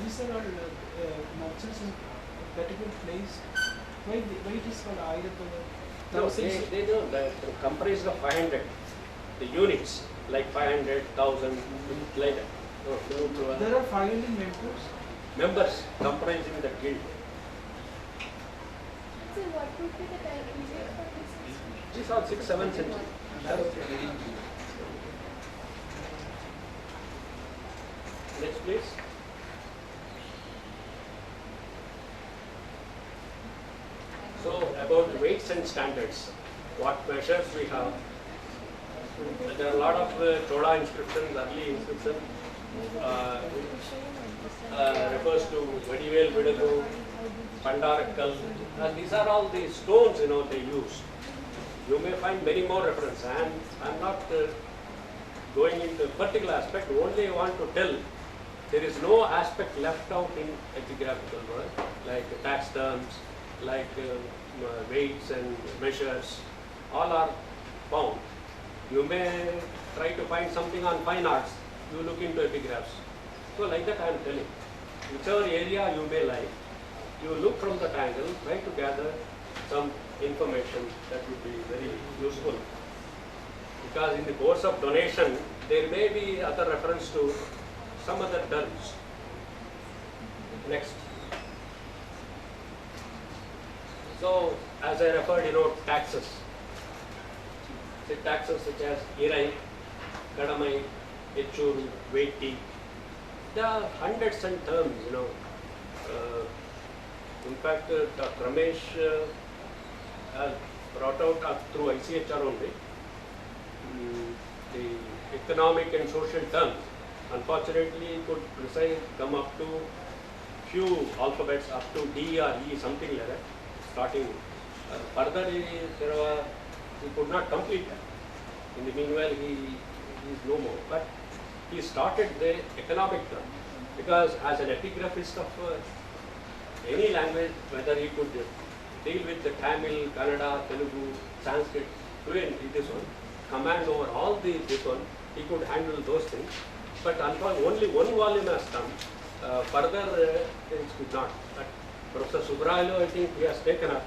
these are all merchants in particular place. Why it is called Ayurapada? No, they don't. They're comprised of 500. The units, like 500, 1,000, like that. There are 500 members. Members comprising the guild. So what would be the time period for this? These are 6th, 7th century. Next, please. So, about weights and standards, what measures we have. There are a lot of Chola inscriptions, early inscriptions, refers to Vadivel Vidalu, Pandarakkal, and these are all the stones, they use. You may find many more references, and I'm not going into a particular aspect, only want to tell there is no aspect left out in epigraphical work, like tax terms, like weights and measures, all are found. You may try to find something on fine arts, you look into epigraphs. So like that I am telling. Whichever area you may like, you look from that angle, try to gather some information that would be very useful. Because in the course of donation, there may be other reference to some other terms. Next. So, as I referred, taxes. Say taxes such as Irai, Kadamai, Echuru, Veti. There are hundreds and terms, in fact, Dr. Ramesh has brought out through ICHR only the economic and social terms. Unfortunately, it could come up to few alphabets, up to D or E, something like that. Starting further, he could not complete that. In the meanwhile, he is no more. But he started the economic term because as an epigraphist of any language, whether he could deal with the Tamil, Kannada, Telugu, Sanskrit, fluently, this one, command over all this one, he could handle those things. But only one volume has come. Further things could not. But Professor Subrayulu, I think he has taken up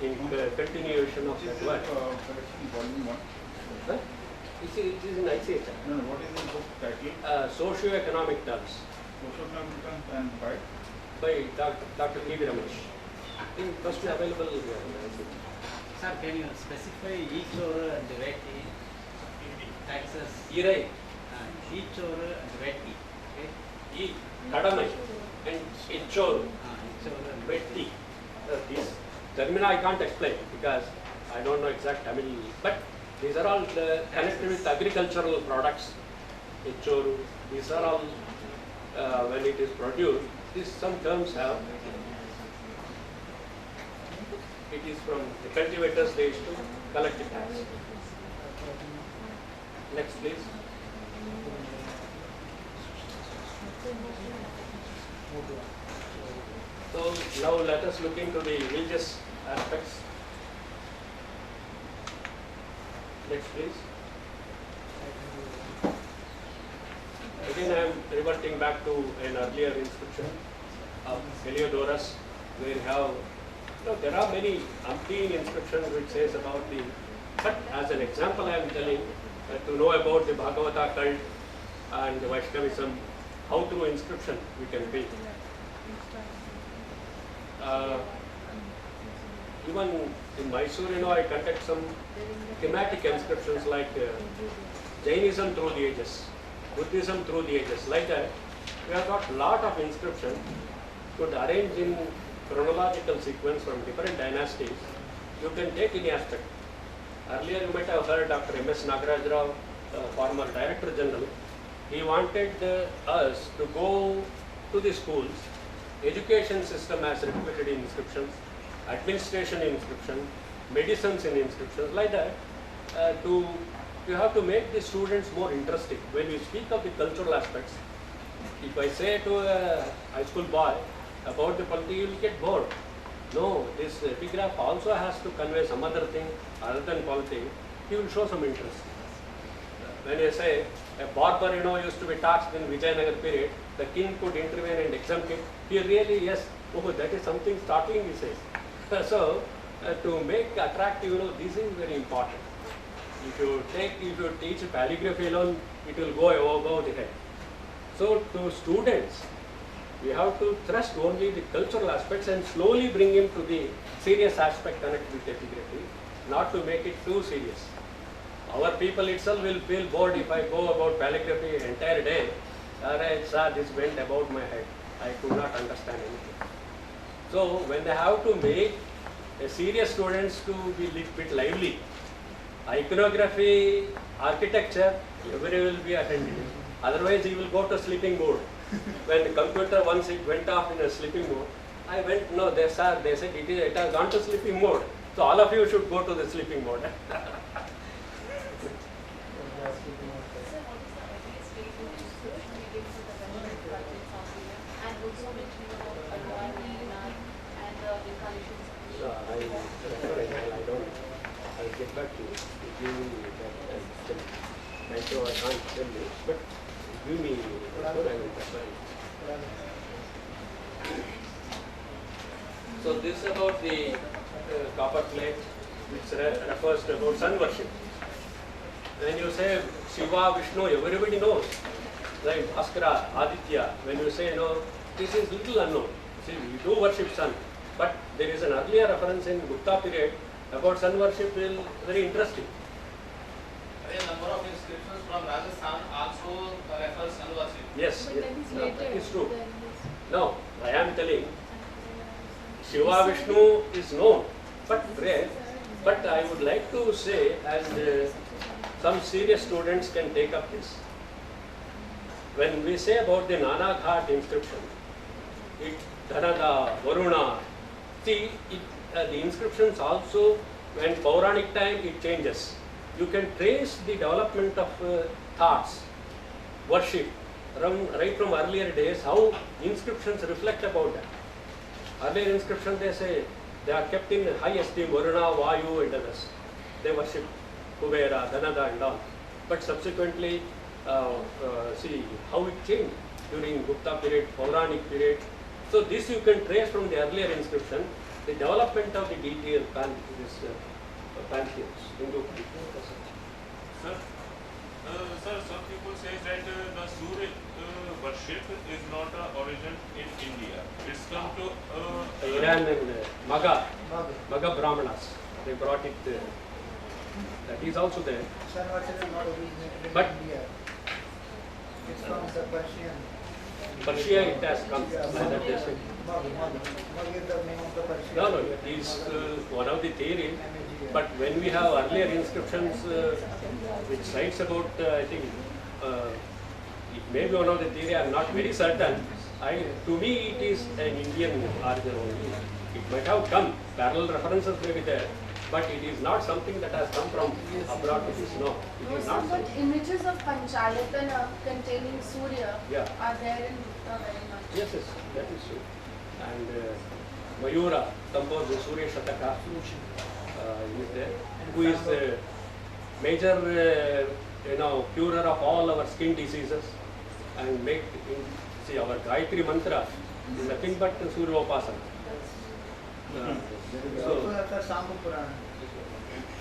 in continuation of that work. Volume 1. Huh? It is in ICHR. No, what is the book title? Socio-economic terms Socio-economic terms and by Dr. K.V. Ramesh. I think first available here. Sir, can you specify each or and Veti taxes? Irai, Each or and Veti. Okay? Kadamai, and Ichor, Each or and Vetti. These termina I can't explain because I don't know exact Tamil, but these are all connected with agricultural products. Ichoru, these are all when it is produced. Some terms have. It is from the cultivators they used to collect the tax. Next, please. So now let us look into the religious aspects. Next, please. Again, I am reverting back to an earlier inscription of Heliodorus, where you have, there are many umpteen inscriptions which says about the, but as an example I am telling, to know about the Bhagavata cult and the Vaishnavism, how through inscription we can build. Even in Mysore, I conduct some thematic inscriptions like Jainism through the ages, Buddhism through the ages. Like that, we have got lot of inscriptions could arrange in chronological sequence from different dynasties. You can take any aspect. Earlier, you might have heard Dr. M.S. Nagaraj Rao, former Director General. He wanted us to go to the schools, education system as reflected in inscriptions, administration in inscription, medicines in inscriptions, like that. You have to make the students more interesting. When you speak of the cultural aspects, if I say to a high school boy about the polity, you will get bored. No, this epigraph also has to convey some other thing other than polity. He will show some interest. When I say a barber, used to be taxed in Vijayanagar period, the king could intervene and exempt it. He really, yes, oh, that is something startling, he says. So, to make attractive, this is very important. If you teach calligraphy alone, it will go above the head. So, to students, we have to thrust only the cultural aspects and slowly bring him to the serious aspect connected with epigraphy, not to make it too serious. Our people itself will feel bored if I go about calligraphy entire day. Sir, this went above my head. I could not understand anything. So when they have to make serious students to be a bit lively, iconography, architecture, everybody will be attending. Otherwise, he will go to sleeping mode. When the computer once it went off in a sleeping mode, I went, no, they said it has gone to sleeping mode. So all of you should go to the sleeping mode. Sir, what is the earliest date when instruction begins for the Western project South India? And also mentioning about Adwani, Nag, and the incarnations. So I don't. I'll get back to you. Give me that. I can't tell you, but give me. I will reply. So this is about the copper plate, which refers to about sun worship. When you say Shiva, Vishnu, everybody knows. Right? Bhaskara, Aditya. When you say no, this is little unknown. See, we do worship sun, but there is an earlier reference in Gupta period about sun worship. Is very interesting. A number of inscriptions from Rajasthan also refer sun worship. Yes, But yes. that is No, later. that is true. than this. No, I am telling Shiva Vishnu is known, but rare. But I would like to say, and some serious students can take up this. When we say about the Nana Ghat inscription, it Dhanada, Varuna, see, the inscriptions also, when Pauranic time, it changes. You can trace the development of thoughts, worship, right from earlier days, how inscriptions reflect about that. Earlier inscriptions, they say, they are kept in high esteem, Varuna, Vayu and others. They worship Kubera, Dhanada and all. But subsequently, see how it changed during Gupta period, Pauranic period. So this you can trace from the earlier inscription, the development of the deity of pantheons, Hindu pantheons. Sir, some people say that the Surya worship is not origin in India. It's come to Iran and Maga Brahmanas, they brought it there. That is also there. Sun worship is not originated But- in India. It's from the Persian. Persia it has come. Like that they say. Mag is the name of the Persian. No, it is one of the theories. But when we have earlier inscriptions which writes about, I think, it may be one of the theory, I am not very certain. To me, it is an Indian origin only. It might have come, parallel references may be there, but it is not something that has come from abroad. It is no, it No, is sir, not. but images of Panchalatana containing Surya Yeah. are there in Gupta very much. Yes, that is true. And Mayura composed the Surya Shataka. Is there, who is the major, curer of all our skin diseases, and see our Gayatri mantra is nothing but Surya Upasana. It also has the Sambhu Purana.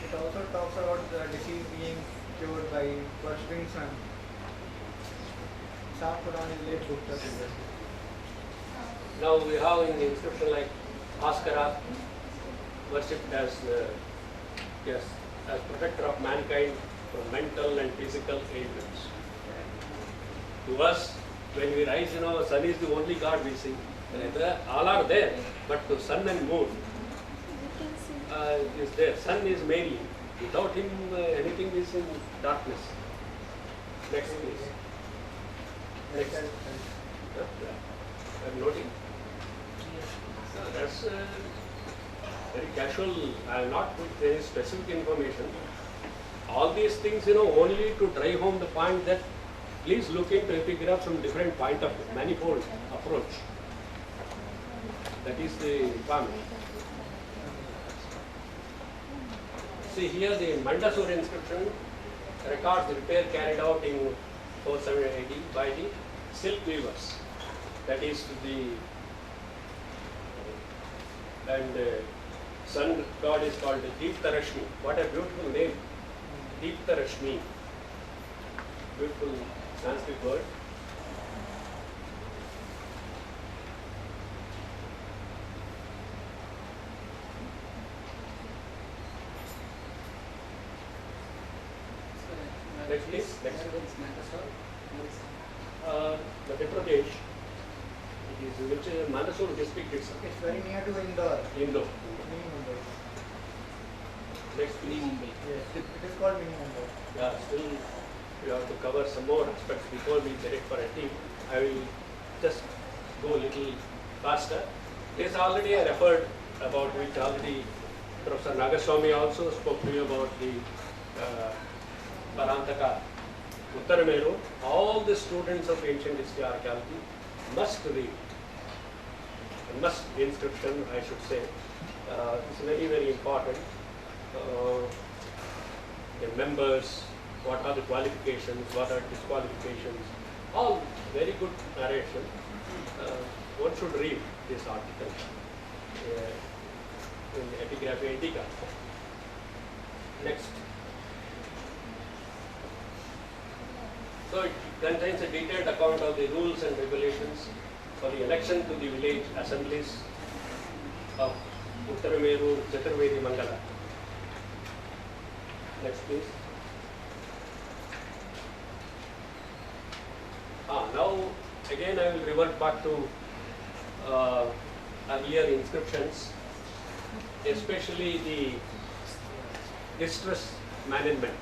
It also talks about the disease being cured by worshipping sun. Sambhu Purana is late Gupta period. Now we have in the inscription like Bhaskara, worshipped as protector of mankind from mental and physical ailments. To us, when we rise, sun is the only god we see. All are there, but to sun and moon is there. Sun is mainly. Without him, anything is in darkness. Next, please. Next. I'm noting. That's very casual. I have not put any specific information. All these things, only to drive home the point that please look into epigraph from different point of view, manifold approach. That is the requirement. See here the Mandasur inscription records the repair carried out in 470 AD by the silk weavers. that is the and sun god is called Deeptarashmi. What a beautiful name, Deeptarashmi. Beautiful Sanskrit word. Next please. Next. Madhya Pradesh. It is which Mandsaur district itself. It's very near to Indore. Indore. Mini Mumbai. Next please. Yes, it is called Mini Mumbai. Yeah, still we have to cover some more aspects before we get it for a team. I will just go a little faster. This already I referred about which already Professor Nagaswamy also spoke to you about the Parantaka Uttarameru. All the students of ancient history archaeology must read, must inscription I should say. It's very, very important. The members, what are the qualifications, what are disqualifications, all very good narration. One should read this article in Epigraphia Indica. Next. So it contains a detailed account of the rules and regulations for the election to the village assemblies of Uttarameru Chaturvedi Mangala. Next please. Now again I will revert back to earlier inscriptions, especially the distress management.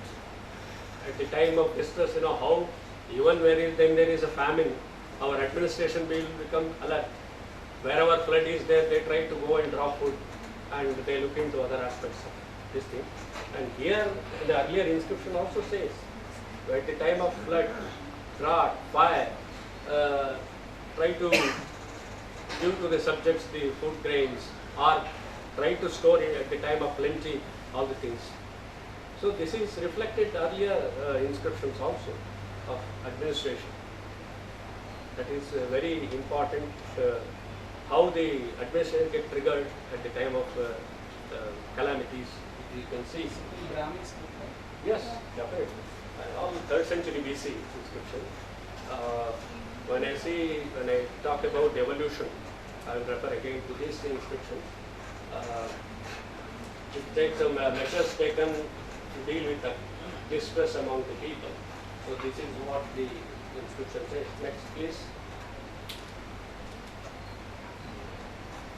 At the time of distress, how even when there is a famine, our administration will become alert. Wherever flood is there, they try to go and drop food and they look into other aspects of this thing. And here, the earlier inscription also says, at the time of flood, drought, fire, try to give to the subjects the food grains or try to store it at the time of plenty, all the things. So this is reflected earlier inscriptions also of administration. That is very important how the administration get triggered at the time of calamities. You can see. Yes, definitely. All 3rd century BC inscription. When I talk about evolution, I will refer again to this inscription. It takes some measures taken to deal with the distress among the people. So this is what the inscription says. Next, please.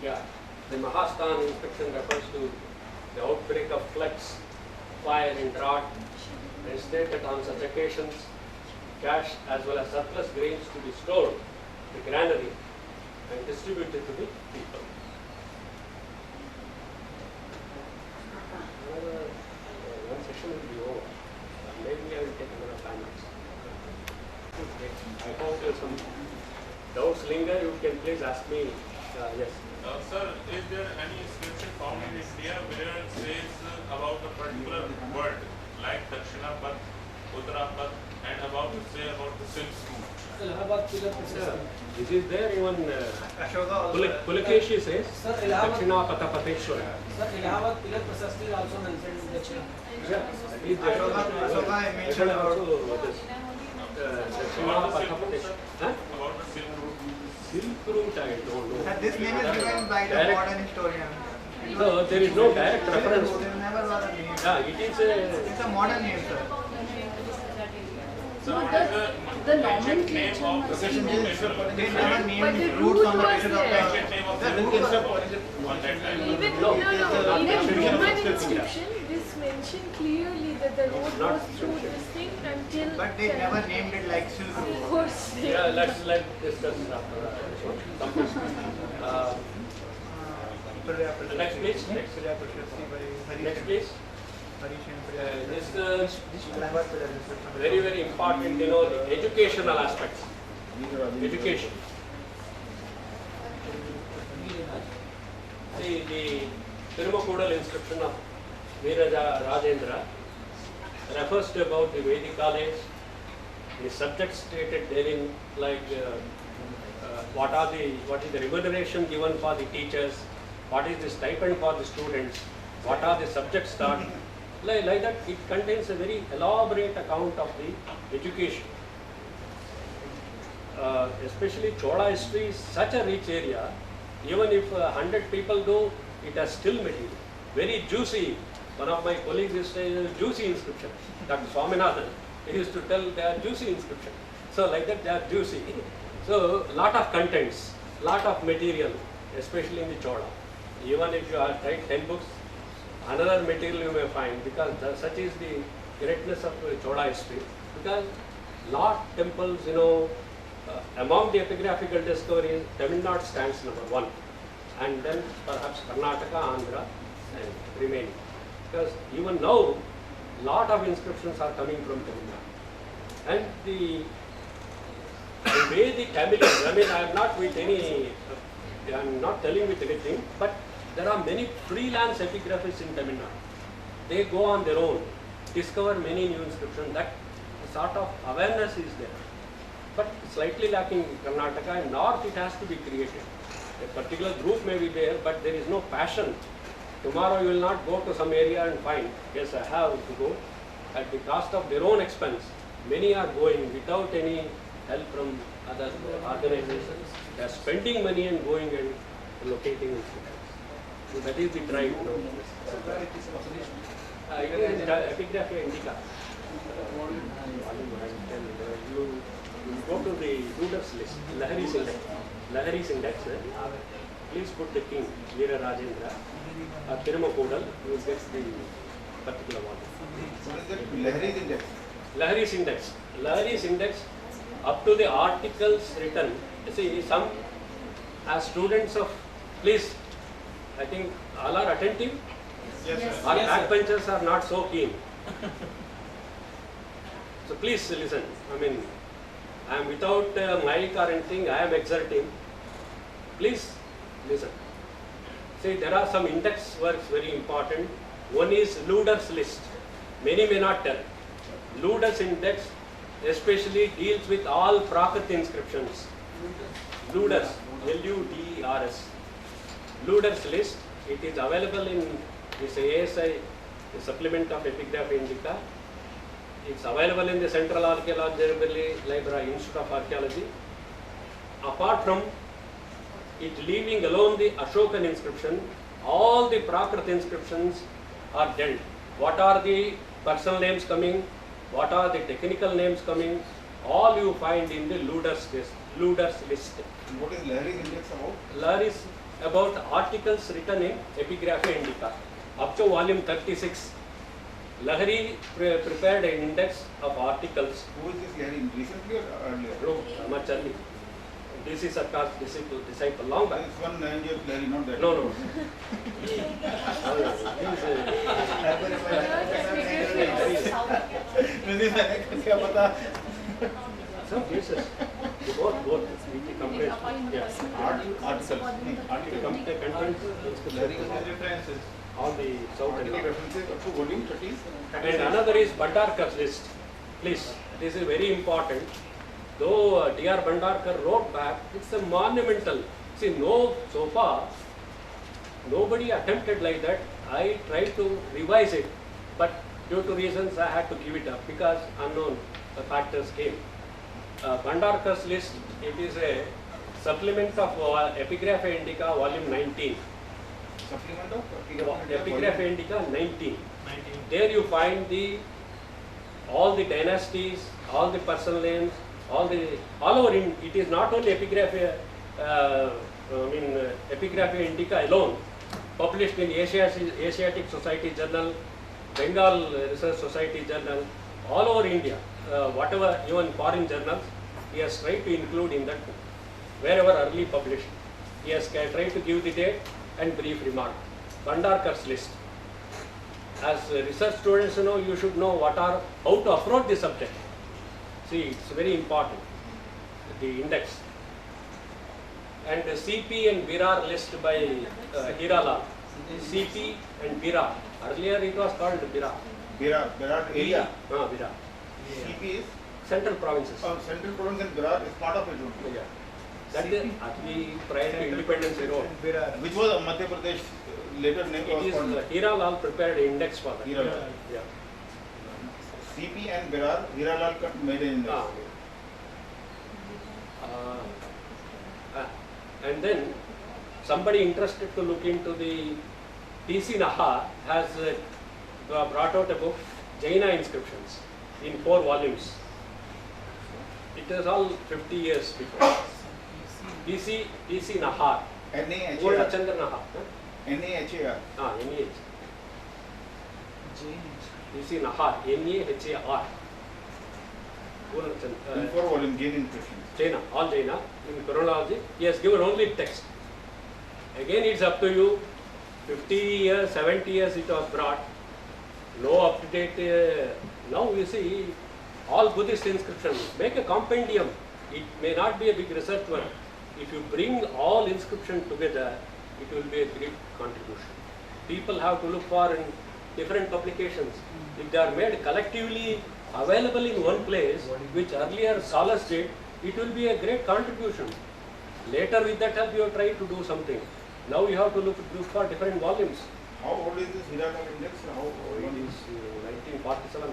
Yeah, the Mahasthan inscription refers to the outbreak of floods, fire and drought, and state that on such occasions, cash as well as surplus grains to be stored in the granary and distributed to the people. One session will be over. Maybe I will take another 5 minutes. I hope there are some doubts linger. You can please ask me. Yes. Sir, is there any inscription found in India where it says about a particular word like Dakshinapat, Uttarapat, and about the silk route? This is there even Ashoka also. Pulakeshi says Sir, Allahabad- Dakshina Patapateshwara. Sir, Allahabad Tilak Prasasti is also mentioned in the chain. Yeah, that is there. Ashoka I mentioned about. Also what is Dakshina Patapateshwara. Huh? About the silk route? Silk route I don't know. And this name is given by the Direct- modern historian. No, there is no direct reference. There never was a name. Yeah, it is a It's a modern name, sir. Sir, But what is the the ancient name nomenclature of the must silk be route? there. They never But named the routes on the route basis was of there. Ancient name of the the route route was on that time. Even No, in a mentioned Roman in inscription, this mentioned clearly that the road Not was through mentioned. this thing until. But they never named it like Silk Of Route. course. they- yeah. Let's discuss after this one. Next, please. Next. Next, please. This very, very important, the educational aspects. Education. See, the Tirumakudal inscription of Veeraja Rajendra refers to about the Vedic college, the subjects stated therein like what is the remuneration given for the teachers, what is the stipend for the students, what are the subjects taught. Like that, it contains a very elaborate account of the education. Especially Chola history is such a rich area. Even if 100 people do, it has still material. Very juicy. One of my colleagues used to say juicy inscription. Dr. Swaminathan, he used to tell they are juicy inscription. So like that, they are juicy. So lot of contents, lot of material, especially in the Chola. Even if you are write 10 books, another material you may find, because such is the greatness of Chola history. Because lot temples, among the epigraphical discoveries, Tamil Nadu stands number 1, and then perhaps Karnataka, Andhra, and remaining. Because even now, lot of inscriptions are coming from Tamil Nadu. And the way the Tamilians, I am not with any, I am not telling with anything, but there are many freelance epigraphists in Tamil Nadu. They go on their own, discover many new inscriptions. That sort of awareness is there. But slightly lacking in Karnataka, and north it has to be created. A particular group may be there, but there is no passion. Tomorrow you will not go to some area and find, yes, I have to go. At the cost of their own expense, many are going without any help from other organizations. They are spending money and going and locating institutions. So that is the drive. It is Epigraphia Indica. You go to the Luders list, Lahari's index. Lahari's index, please put the king, Veera Rajendra, or Tirumakudal, you will get the particular one. What is that? Lahari's index. Lahari's index. Lahari's index, up to the articles written. You see, some as students of, please, I think all are attentive. Yes, sir. Our backbenchers are not so keen. So please listen. I am without mic or anything, I am exerting. Please listen. See, there are some index works very important. One is Luders list. Many may not tell. Luders index especially deals with all Prakrit inscriptions. Luders, L-U-D-E-R-S. Luders list, it is available in this ASI, the supplement of Epigraphia Indica. It's available in the Central Archaeological Library, Institute of Archaeology. Apart from it leaving alone the Ashokan inscription, all the Prakrit inscriptions are dealt. What are the personal names coming? What are the technical names coming? All you find in the Luders list. And what is Lahari's index about? Lahari is about articles written in Epigraphia Indica. Up to volume 36. Lahari prepared an index of articles. Who is this Lahari? Recently or earlier? No, much early. This is Sarkar's disciple long back. This one Lahari, Lahari, not that. No. क्या पता? Some cases, both. Compressed. Yes. Articles. Content Lahari has references. on the south Article and references up to volume 30. And another is Bhandarkar's list. Please, this is very important. Though D.R. Bhandarkar wrote back, it's a monumental. See, so far, nobody attempted like that. I tried to revise it, but due to reasons I had to give it up because unknown factors came. Bhandarkar's list, it is a supplement of Epigraphia Indica, volume 19. Supplement of Epigraphia Indica 19. There you find all the dynasties, all the personal names, all over in. It is not only Epigraphia Indica alone, published in Asiatic Society Journal, Bengal Research Society Journal, all over India, whatever, even foreign journals, he has tried to include in that book, wherever early published. He has tried to give the date and brief remark. Bhandarkar's list. As research students, you should know how to approach the subject. See, it's very important, the index. And the CP and Virar list by Hirala. CP and Virar. Earlier it was called Virar. Berar area. Virar. CP is Central provinces. Central province and Berar is part of it. Yeah. That is prior to independence era. Virar. Which was Madhya Pradesh later name It was is called Hiralal prepared index for that. Hiralal. Yeah. CP and Virar. Hiralal made an index. And then somebody interested to look into the P.C. Naha has brought out a book, Jaina inscriptions, in 4 volumes. It is all 50 years before. P.C. Nahar, NAHAR. Purnachandra Nahar. NAHAR. NAH. P.C. Nahar, Nahar. In 4 volume Jain inscriptions. Jaina, all Jaina, in chronology, he has given only text. Again, it's up to you. 50 years, 70 years it was brought. No up to date. Now you see, all Buddhist inscriptions, make a compendium. It may not be a big research work. If you bring all inscriptions together, it will be a great contribution. People have to look for in different publications. If they are made collectively available in one place, which earlier scholars did, it will be a great contribution. Later with that help you have tried to do something. Now you have to look for different volumes. How old is this Hiralal index? How old It is is 1947.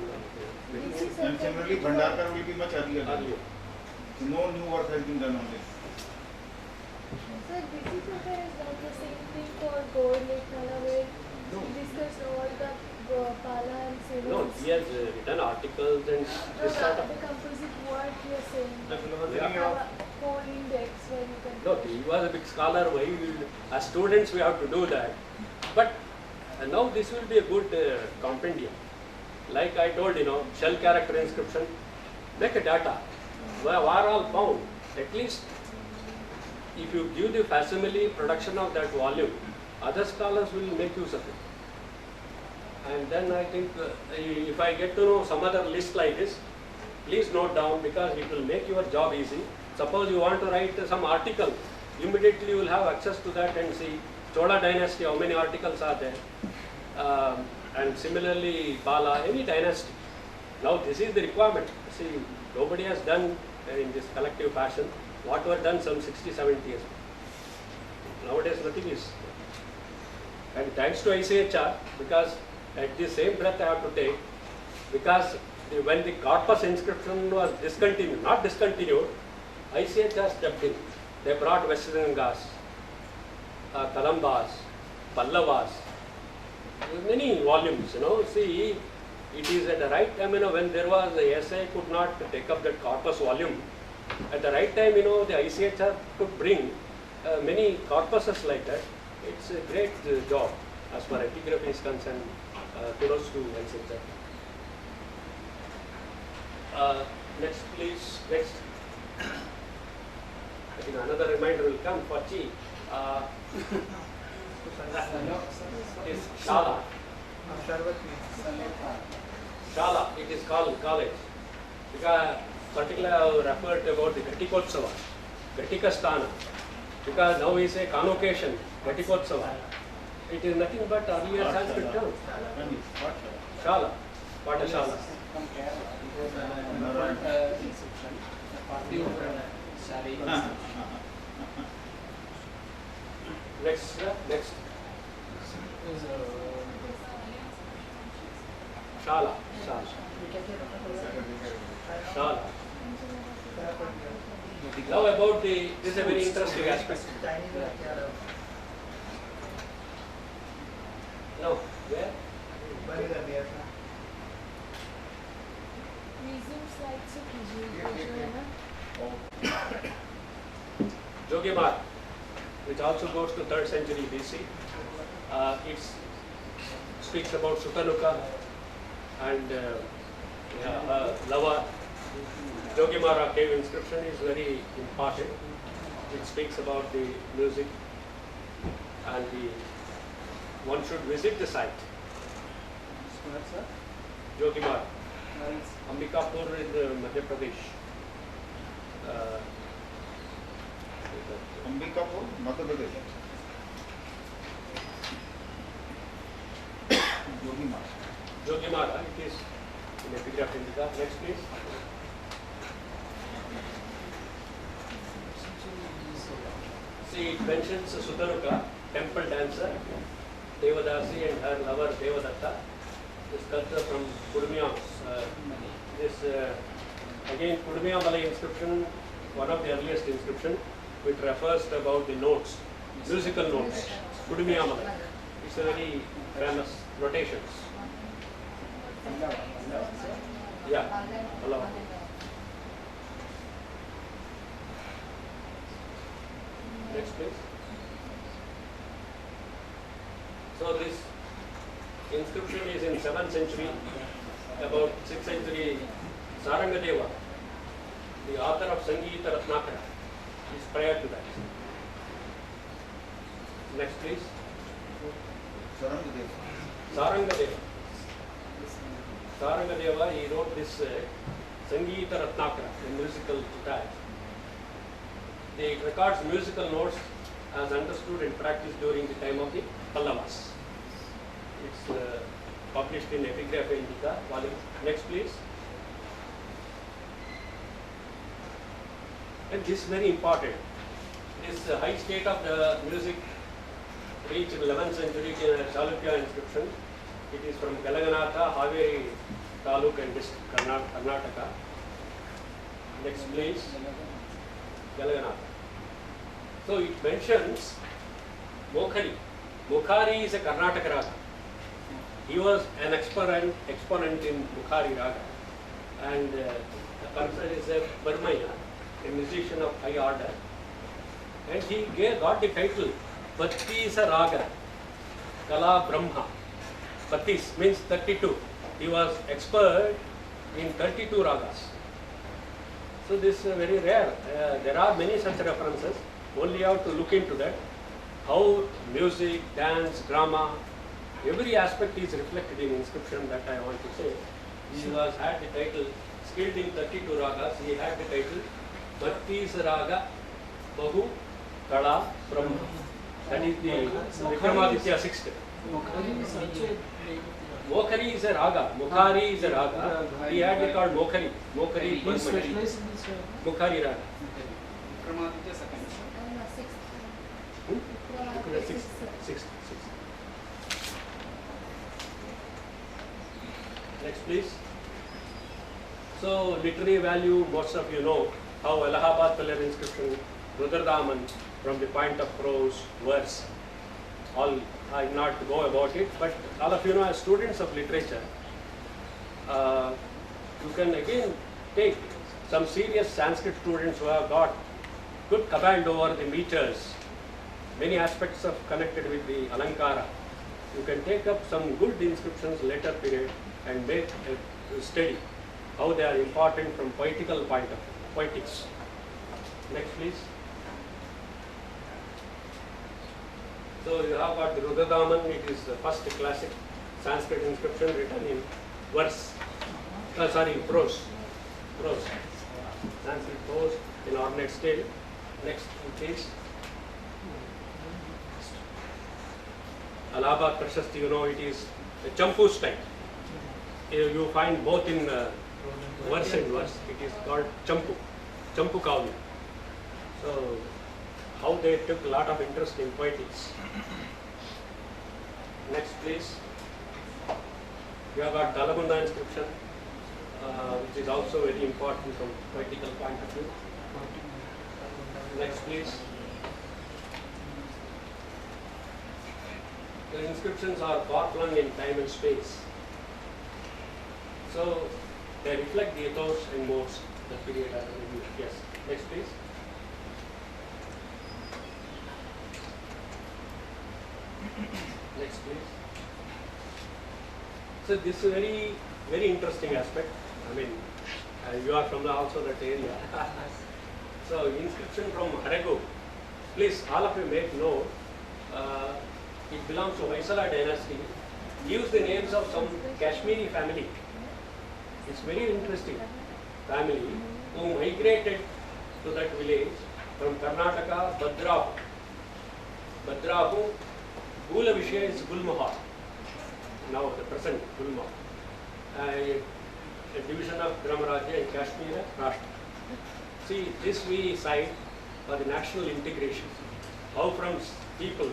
And similarly, Bhandarkar will be much earlier. Earlier. No new work has been done on this. Sir, this is okay is not the same thing for Gold Lake Pala where we discussed all the Pala and Sivas. No, he has written articles and No, this sort of. the composite what you are saying. The philosophy Yeah. of Whole index where you can. No, he was a big scholar. As students, we have to do that. But now this will be a good compendium. Like I told, shell character inscription, make a data. Where are all found? At least if you give the facsimile production of that volume, other scholars will make use of it. And then I think if I get to know some other list like this, please note down because it will make your job easy. Suppose you want to write some article, immediately you will have access to that and see Chola dynasty, how many articles are there. And similarly, Pala, any dynasty. Now this is the requirement. See, nobody has done in this collective fashion what were done some 60, 70 years. Nowadays nothing is. And thanks to ICHR, because at the same breath I have to take, because when the corpus inscription was discontinued, not discontinued, ICHR stepped in. They brought Western Ghats, Kalambas, Pallavas, many volumes, See, it is at the right time, when there was the SA could not take up that corpus volume. At the right time, the ICHR could bring many corpuses like that. It's a great job as far as epigraphy is concerned. Kudos to ICHR. Next, please. Next. I think another reminder will come for Chi. Is Shala. Sharbat means. Shala, it is called college. Because particularly I have referred about the Ghatikotsava, Ghatikasthana. Because now we say convocation, Ghatikotsava. It is nothing but earlier Sanskrit term. Shala, Patashala. Next. Shala. Now about this is a very interesting aspect. Now, where? Resume slides से कीजिए है ना. Jogimar, which also goes to 3rd century BC. It speaks about Sutanuka and Lava. Jogimara cave inscription is very important. It speaks about the music and one should visit the site. Jogimara, Ambikapur in Madhya Pradesh. Ambikapur, Madhya Pradesh. Jogimara, it is in epigraph indica. Next please. See, it mentions Sutaruka, temple dancer, Devadasi and her lover Devadatta. This sculpture from Kudumya. Again, Kudumya Malay inscription, one of the earliest inscription, which refers about the notes, musical notes. Kudumya Malay. It's a very famous notations. Yeah, hello. Next please. So this inscription is in 7th century, about 6th century. Sarangadeva, the author of Sangeeta Ratnakara, is prior to that. Next please. Sarangadeva. Sarangadeva, he wrote this Sangeeta Ratnakara, a musical type. It records musical notes as understood and practiced during the time of the Pallavas. It's published in Epigrapha Indica, volume. Next please. And this is very important. This high state of the music reached 11th century Chalukya inscription. It is from Galaganatha, Haveri Taluk and district, Karnataka. Next please. Galaganatha. So it mentions Mokhari. Mokhari is a Karnataka raga. He was an exponent in Mokhari raga. And the person is a Burmaya, a musician of high order. And he got the title Battisa Raga, Kala Brahma. Battis means 32. He was expert in 32 ragas. So this is very rare. There are many such references. Only you have to look into that. How music, dance, drama, every aspect is reflected in inscription, that I want to say. He had the title, skilled in 32 ragas, he had the title Battis Raga Bahu Kala Brahma. That is the Vikramaditya 6th. Mokhari is a raga. Mokhari is a raga. He had it called Mokhari. Mokhari Mokhari raga. Vikramaditya second. Sixth. Next please. So literary value, most of you know how Allahabad pillar inscription, Rudradaman, from the point of prose, verse. All I will not go about it, but all of you know as students of literature, you can again take some serious Sanskrit students who have got good command over the meters, many aspects of connected with the Alankara. You can take up some good inscriptions later period and make a study how they are important from poetical point of view, poetics. Next please. So you have got the Rudradaman, it is the first classic Sanskrit inscription written in verse, prose. Sanskrit prose in ornate scale. Next please. Allahabad Prashasti, you know, it is a Champu style. You find both in verse and verse. It is called Champu Kavya. So, how they took a lot of interest in poetics. Next, please. You have got Dalabunda inscription, which is also very important from poetical point of view. Next, please. The inscriptions are far-flung in time and space. So, they reflect the ethos and modes the period are reviewed. Yes. Next, please. Next, please. So, this is a very interesting aspect. I mean, you are from also that area. So, inscription from Haragu. Please, all of you make note. It belongs to Hoysala dynasty. Gives the names of some Kashmiri family. It's very interesting family who migrated to that village from Karnataka, Bhadrahu, Gulavishay is Gulmohar. Now the present Gulmohar. A division of Brahmarajya in Kashmir, Rashtra. See, this we cite for the national integration. how from people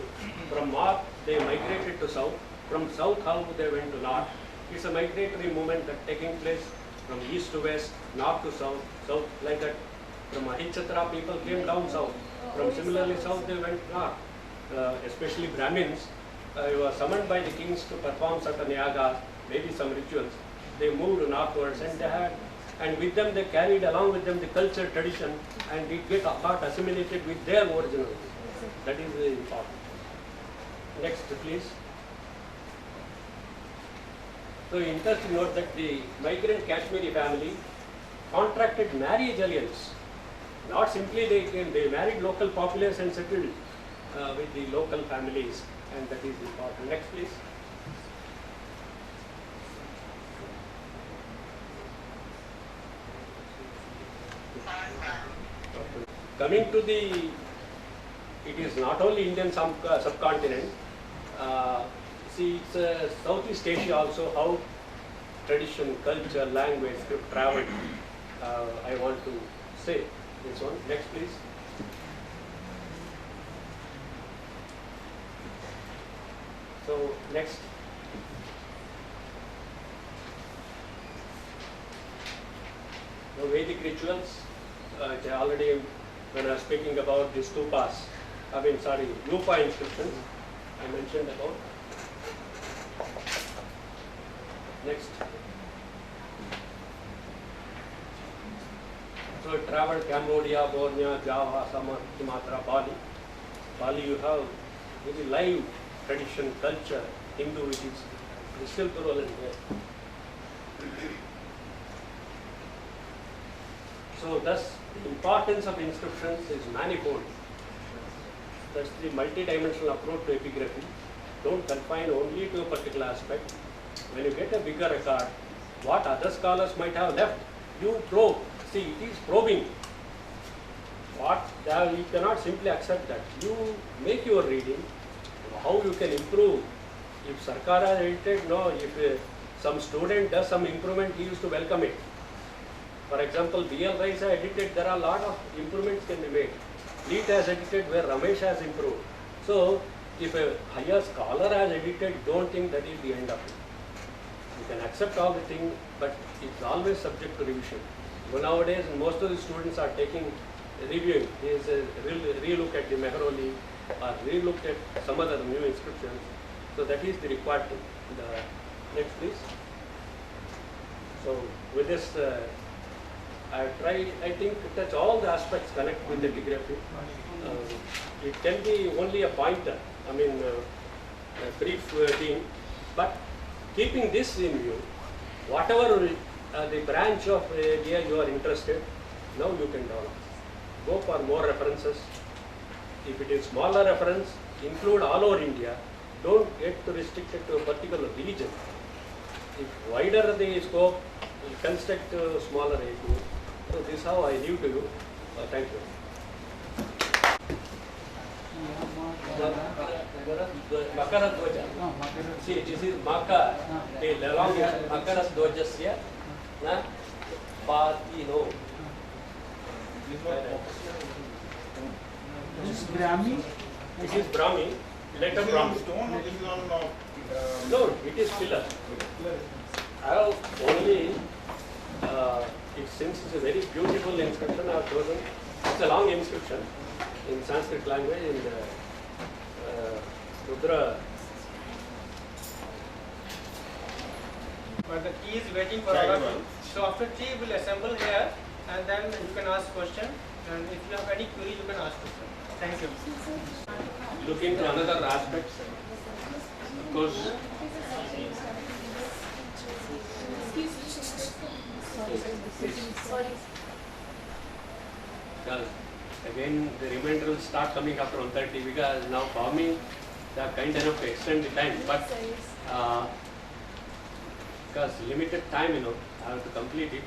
from north they migrated to south, from south how they went to north. It's a migratory movement that taking place from east to west, north to south, south like that. From Ahichatra people came down south. From similarly south they went north. Especially Brahmins, were summoned by the kings to perform certain yagas, maybe some rituals. They moved northwards and they had, and with them they carried along with them the culture, tradition, and it got assimilated with their original. That is important. Next, please. So, interesting note that the migrant Kashmiri family contracted marriage alliance. Not simply they married local populace and settled with the local families, and that is important. Next, please. Coming to the, it is not only Indian subcontinent. See, it's Southeast Asia also, how tradition, culture, language, script traveled. I want to say this one. Next, please. So, next. The Vedic rituals, already when I was speaking about the stupas, Lupa inscriptions, I mentioned about. Next. So it traveled Cambodia, Borneo, Java, Sumatra, Bali. Bali you have very live tradition, culture, Hindu which is still prevalent there. So thus the importance of inscriptions is manifold. That's the multi-dimensional approach to epigraphy. Don't confine only to a particular aspect. When you get a bigger record, what other scholars might have left, you probe. See, it is probing. You cannot simply accept that. You make your reading, how you can improve. If Sarkar has edited, no. If some student does some improvement, he used to welcome it. For example, B.L. Rice has edited, there are a lot of improvements can be made. Leet has edited where Ramesh has improved. So, if a higher scholar has edited, don't think that is the end of it. You can accept all the things, but it's always subject to revision. So nowadays, most of the students are reviewing. There's a re-look at the Mehroli or re-look at some other new inscriptions. So that is the required thing. The next, please. So with this, I try, I think, to touch all the aspects connected with epigraphy. It can be only a pointer, a brief thing, but keeping this in view, whatever the branch of area you are interested, now you can develop. Go for more references. If it is smaller reference, include all over India. Don't get restricted to a particular region. If wider the scope, construct smaller area. So this is how I leave to you. Thank you. Makara Dwaja. See, this is Maka. Along with Makara Dwajasya. Patino. This is Brahmi. This is Brahmi. Later Brahmi. Stone or this is on No, it is pillar. I have only, since it's a very beautiful inscription, I have chosen. It's a long inscription in Sanskrit language in Rudra. But the key is waiting for all of you. So after tea, we'll assemble here, and then you can ask question. And if you have any query, you can ask question. Thank you. Look into another aspect. Of course, because again the remainder will start coming after 1:30 because now for me they are kind enough to extend the time, but because limited time, I have to complete it.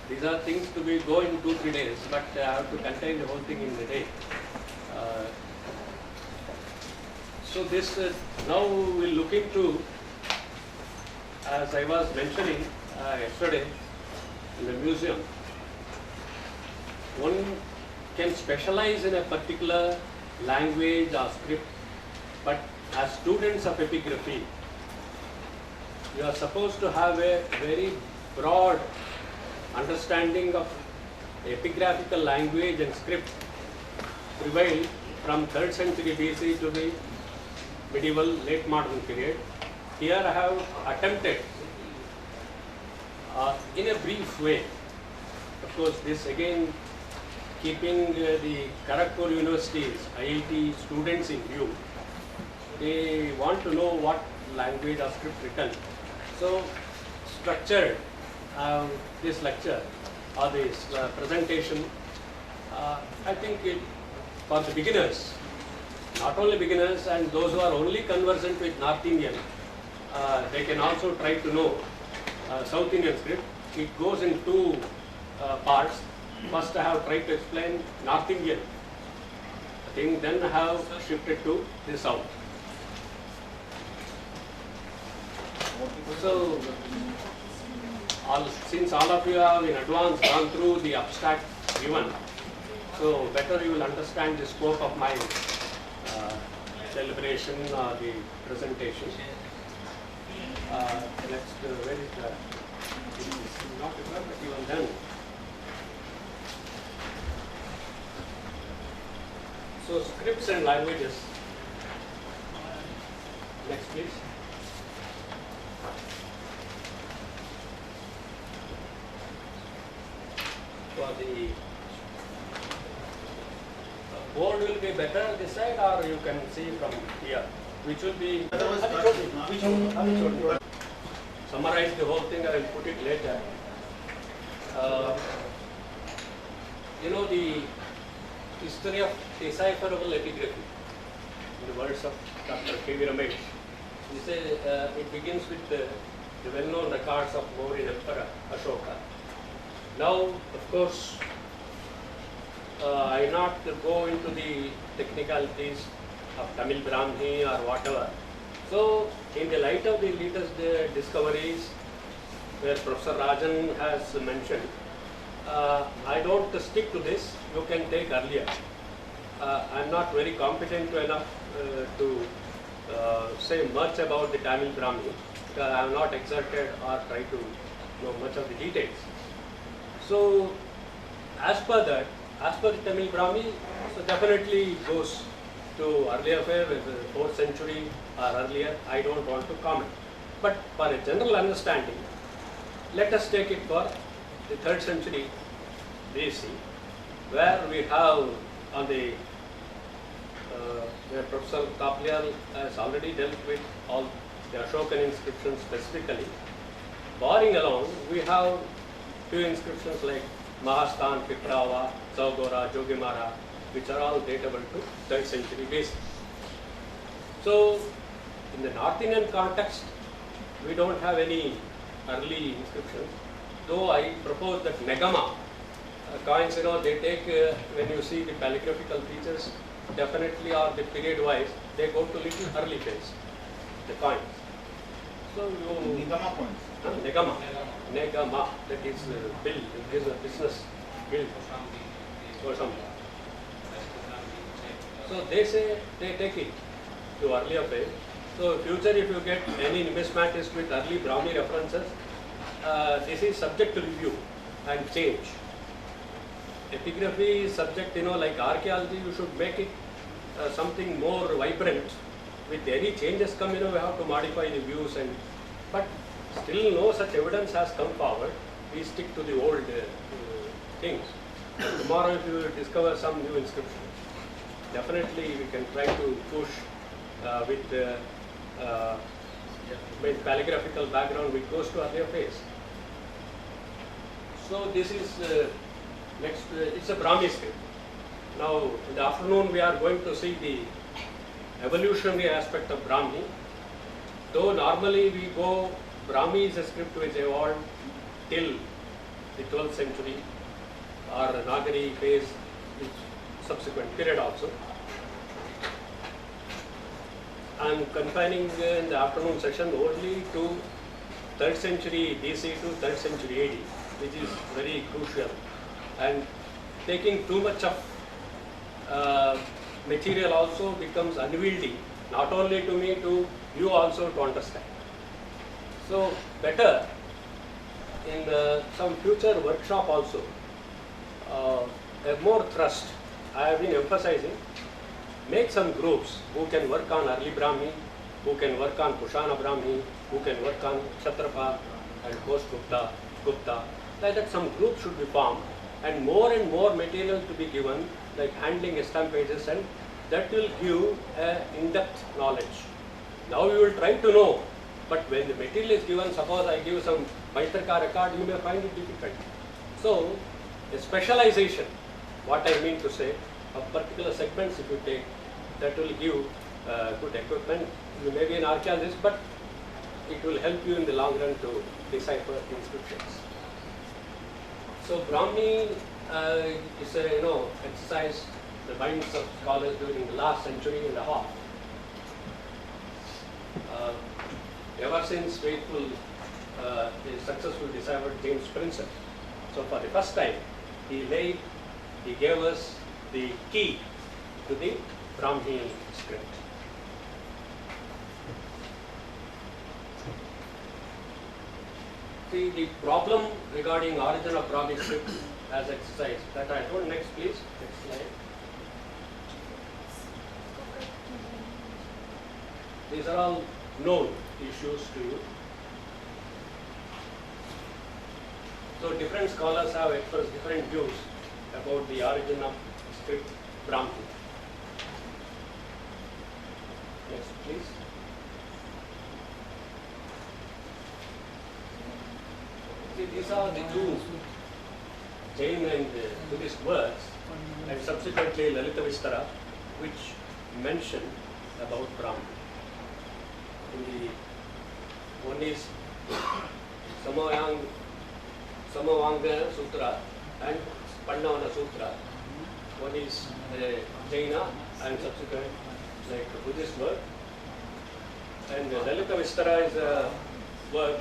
These are things to be go in 2-3 days, but I have to contain the whole thing in the day. So this now we will look into, as I was mentioning yesterday in the museum, one can specialize in a particular language or script, but as students of epigraphy, you are supposed to have a very broad understanding of epigraphical language and script prevailed from 3rd century BC to the medieval late modern period. Here I have attempted in a brief way. Of course, this again keeping the Kharagpur University's IIT students in view. They want to know what language or script written. So, structured this lecture or this presentation, I think for the beginners, not only beginners and those who are only conversant with North Indian, they can also try to know South Indian script. It goes in two parts. First I have tried to explain North Indian thing, then I have shifted to the South. So, since all of you have in advance gone through the abstract given, so better you will understand the scope of my celebration or the presentation. Next, where is the? It is not even done. So scripts and languages. Next, please. For the board will be better this side, or you can see from here, which will be. Summarize the whole thing. I will put it later. You know the history of decipherable epigraphy. In the words of Dr. K.V. Ramesh, he says it begins with the well-known records of Mauryan Emperor Ashoka. Now, of course, I will not go into the technicalities of Tamil Brahmi or whatever. So, in the light of the latest discoveries, where Professor Rajan has mentioned, I don't stick to this. You can take earlier. I am not very competent enough to say much about the Tamil Brahmi, because I have not exerted or tried to know much of the details. So, as per that, as per the Tamil Brahmi, so definitely goes to earlier affair, 4th century or earlier. I don't want to comment. But for a general understanding, let us take it for the 3rd century BC, where we have on the where Professor Kaplial has already dealt with all the Ashokan inscriptions specifically. Barring along, we have few inscriptions like Mahastan, Piprava, Saugora, Jogimara, which are all datable to 3rd century BC. So, in the North Indian context, we don't have any early inscriptions, though I propose that Negama coins, they take, when you see the calligraphical features, definitely or the period wise, they go to little early phase, the coins. So, you. Nigama coins. Negama. Negama, that is bill, it is a business bill or something. So they say they take it to earlier phase. So future if you get any numismatist with early Brahmi references, this is subject to review and change. Epigraphy is subject, like archaeology, you should make it something more vibrant. With any changes come, we have to modify the views but still no such evidence has come forward. We stick to the old things. Tomorrow if you discover some new inscription, definitely we can try to push with calligraphical background which goes to earlier phase. So this is next, it's a Brahmi script. Now in the afternoon we are going to see the evolutionary aspect of Brahmi. Though normally we go, Brahmi is a script which evolved till the 12th century or Nagari phase, which subsequent period also. I am confining in the afternoon session only to 3rd century BC to 3rd century AD, which is very crucial, and taking too much of material also becomes unwieldy, not only to me, to you also to understand. So better in some future workshop also, a more thrust. I have been emphasizing, make some groups who can work on early Brahmi, who can work on Kushana Brahmi, who can work on Kshatrapa and post Gupta. Like that some groups should be formed and more material to be given, like handling stamp pages, and that will give in-depth knowledge. Now you will try to know, but when the material is given, suppose I give some Maitraka record, you may find it difficult. So, a specialization, what I mean to say, of particular segments if you take, that will give good equipment. You may be an archaeologist, but it will help you in the long run to decipher inscriptions. So Brahmi is a exercise the minds of scholars during the last century and a half. Ever since faithful the successful decipher James Princeps. So for the first time, he gave us the key to the Brahmi script. See, the problem regarding origin of Brahmi script as exercise that I told. Next please, next slide. These are all known issues to you. So different scholars have expressed different views about the origin of script Brahmi. Next please. See, these are the two Jain and Buddhist works, and subsequently Lalita Vistara, which mention about Brahmi. One is Samavanga Sutra and Pandavana Sutra. One is Jaina and subsequent like Buddhist work. And Lalita Vistara is a work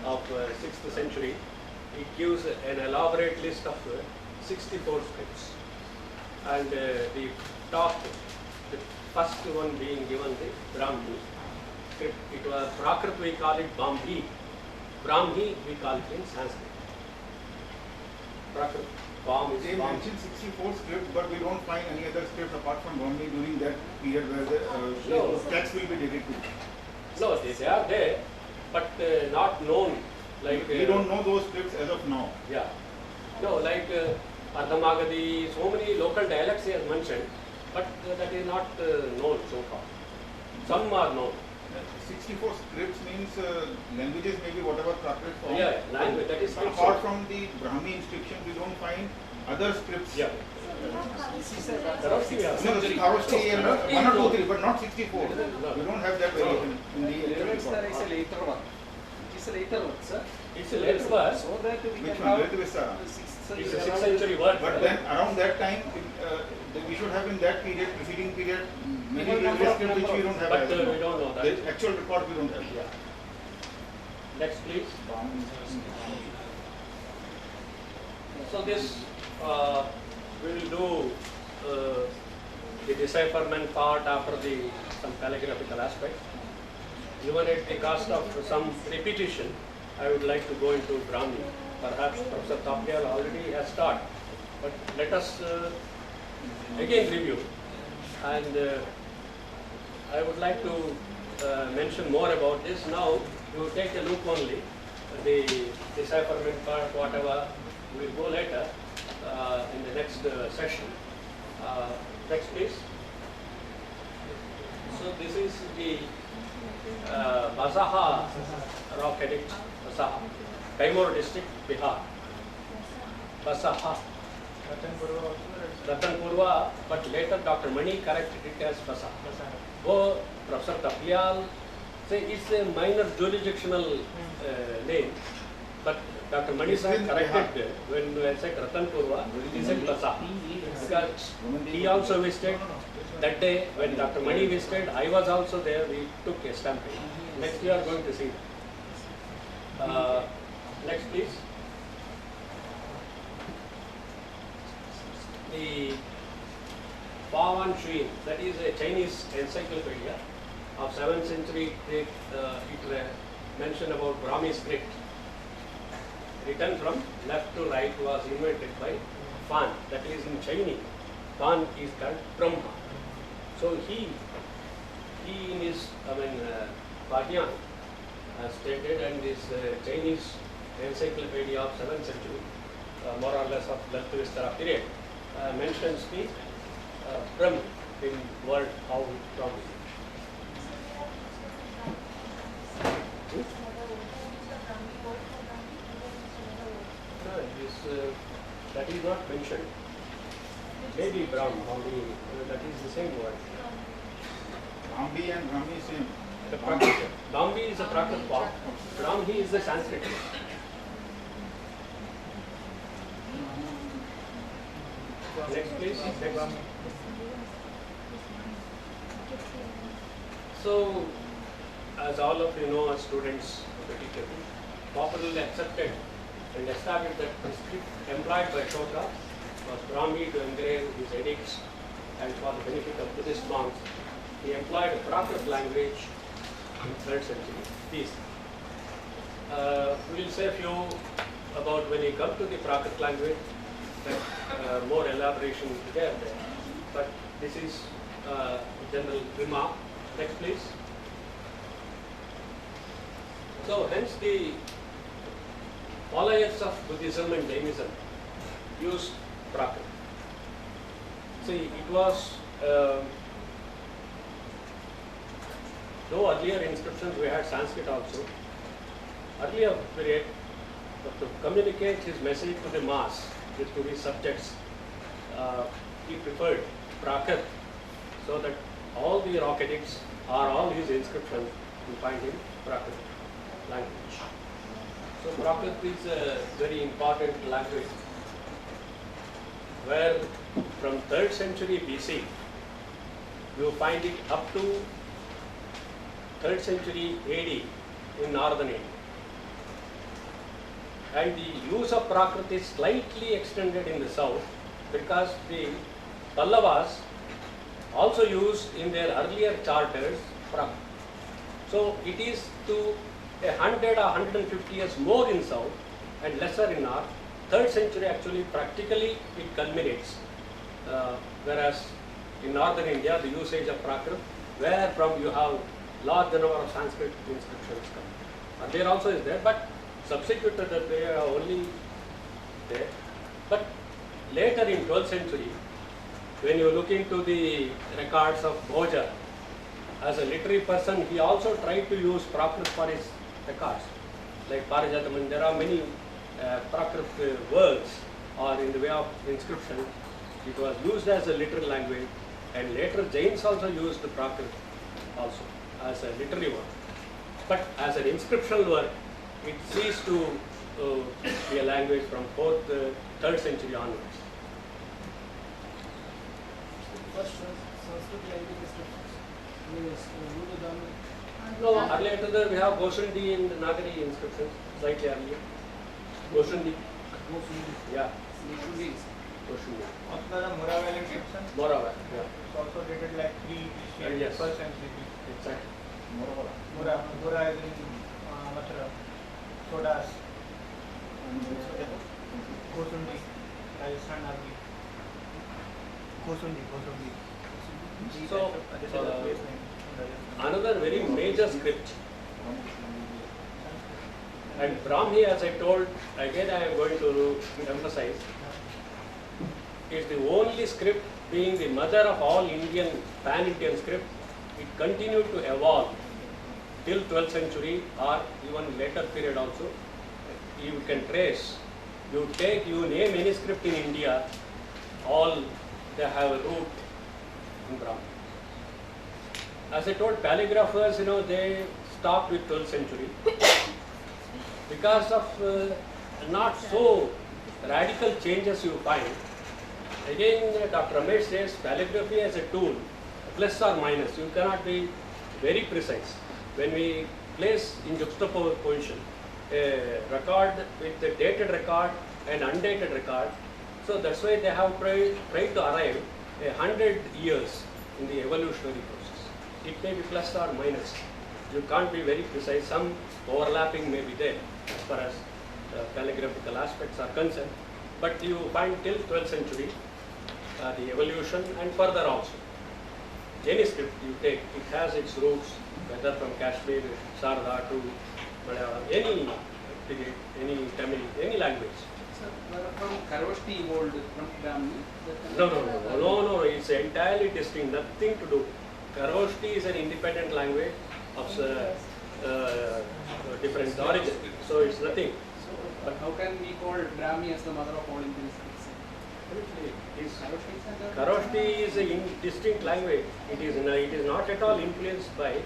of 6th century. It gives an elaborate list of 64 scripts. And the top, the first one being given the Brahmi. It was Prakrit, we call it Brahmi. Brahmi, we call it in Sanskrit. Prakrit, Brahmi. They mentioned 64 scripts, but we don't find any other scripts apart from Brahmi during that period where the text will be dated to. No, they are there, but not known. Like we don't know those scripts as of now. Yeah. No, like Ardhamagadi, so many local dialects he has mentioned, but that is not known so far. Some are known. 64 scripts means languages, maybe whatever Prakrit form. Yeah, language, that is script. Apart from the Brahmi inscription, we don't find other scripts. Yeah. Kharosthi and 1 or 2, 3, but not 64. We don't have that variation in the record. It's a later one. It's a later one, sir. It's a later one. So that we Which can one? have Lalita Vistara. It's a 6th century word. But then around that time, we should have in that period, preceding period, many previous scripts which we don't have. But as of now. we don't know that. The actual record we don't have. Yeah. Next, please. So this we will do the decipherment part after some calligraphical aspect. Even at the cost of some repetition, I would like to go into Brahmi. Perhaps Professor Tapyal already has started, but let us again review. And I would like to mention more about this. Now, you take a look only, the decipherment part, whatever, we will go later in the next session. Next, please. So, this is the Bazaha rock edict, Bazaha, Kaimur district, Bihar. Bazaha. Ratanpurva, but later Dr. Mani corrected it as Bazaha. Oh, Professor Tapyal, say it's a minor jurisdictional name, but Dr. Mani sir corrected when I said Ratanpurva, he said Bazaha. Because he also visited that day when Dr. Mani visited, I was also there, we took a stamping. Next we are going to see that. Next please. The Pawan Shuyin, that is a Chinese encyclopedia of 7th century. It mentioned about Brahmi script. Written from left to right was invented by Fan, that is in Chinese. Fan is called Brahma. So he in his, Pagyan stated, and this Chinese encyclopedia of 7th century, more or less of Laltavistara period, mentions the Brahm in word how from. That is not mentioned. Maybe Brahm, that is the same word. Brahmi and Brahmi same. The Prakrit. Brahmi is a Prakrit form. Brahmi is the Sanskrit. Next please. Next. So, as all of you know, as students of the teacher, popularly accepted and established that the script employed by Ashoka was Brahmi to engrave his edicts, and for the benefit of Buddhist monks, he employed a Prakrit language in 3rd century. Please. We will say a few about when you come to the Prakrit language, that more elaboration is there. But this is general remark. Next please. So hence the followers of Buddhism and Jainism used Prakrit. See, it was, though earlier inscriptions we had Sanskrit also, earlier period, to communicate his message to the mass, to his subjects, he preferred Prakrit, so that all the rock edicts or all his inscriptions you find in Prakrit language. So Prakrit is a very important language where from 3rd century BC you find it up to 3rd century AD in northern India. And the use of Prakrit is slightly extended in the south because the Pallavas also used in their earlier charters Prakrit. So it is to 100 or 150 years more in south and lesser in north. 3rd century actually practically it culminates, whereas in northern India the usage of Prakrit, where from you have large number of Sanskrit inscriptions come. And there also is there, but substituted that they are only there. But later in 12th century, when you look into the records of Bhoja, as a literary person, he also tried to use Prakrit for his records. Like Parijataman, there are many Prakrit words or in the way of inscription. It was used as a literary language, and later Jains also used the Prakrit also as a literary work. But as an inscriptional work, it ceased to be a language from 4th, 3rd century onwards. First Sanskrit language inscriptions. No, earlier to that we have Gosundi and Nagari inscriptions, slightly earlier. Gosundi. Yeah. Gosundi. Also the Moravel inscription. Moravel, yeah. It's also dated like 3 Yes. 1st century. Exactly. Mora is in Mathura. Sodas. Gosundi. Rajasthan Nagari. Gosundi. So, This is the place name. another very major script, and Brahmi, as I told, again I am going to emphasize, is the only script being the mother of all Indian, pan-Indian script. It continued to evolve till 12th century or even later period also. You can trace, you name any script in India, all they have a root in Brahmi. As I told, calligraphers, they stopped with 12th century because of not so radical changes you find. Again, Dr. Ramesh says calligraphy as a tool, plus or minus, you cannot be very precise. When we place in juxtaposition a record with a dated record and undated record, so that's why they have tried to arrive 100 years in the evolutionary process. It may be plus or minus. You can't be very precise. Some overlapping may be there as far as calligraphical aspects are concerned. But you find till 12th century the evolution and further also. Any script you take, it has its roots, whether from Kashmir, Sarda to Malayalam, any period, any Tamil, any language. So, from Kharoshti evolved from Brahmi? No, it's entirely distinct, nothing to do. Kharoshti is an independent language of different origin, so it's nothing. But how can we call Brahmi as the mother of all Indian scripts? Kharoshti is a distinct language. It is not at all influenced by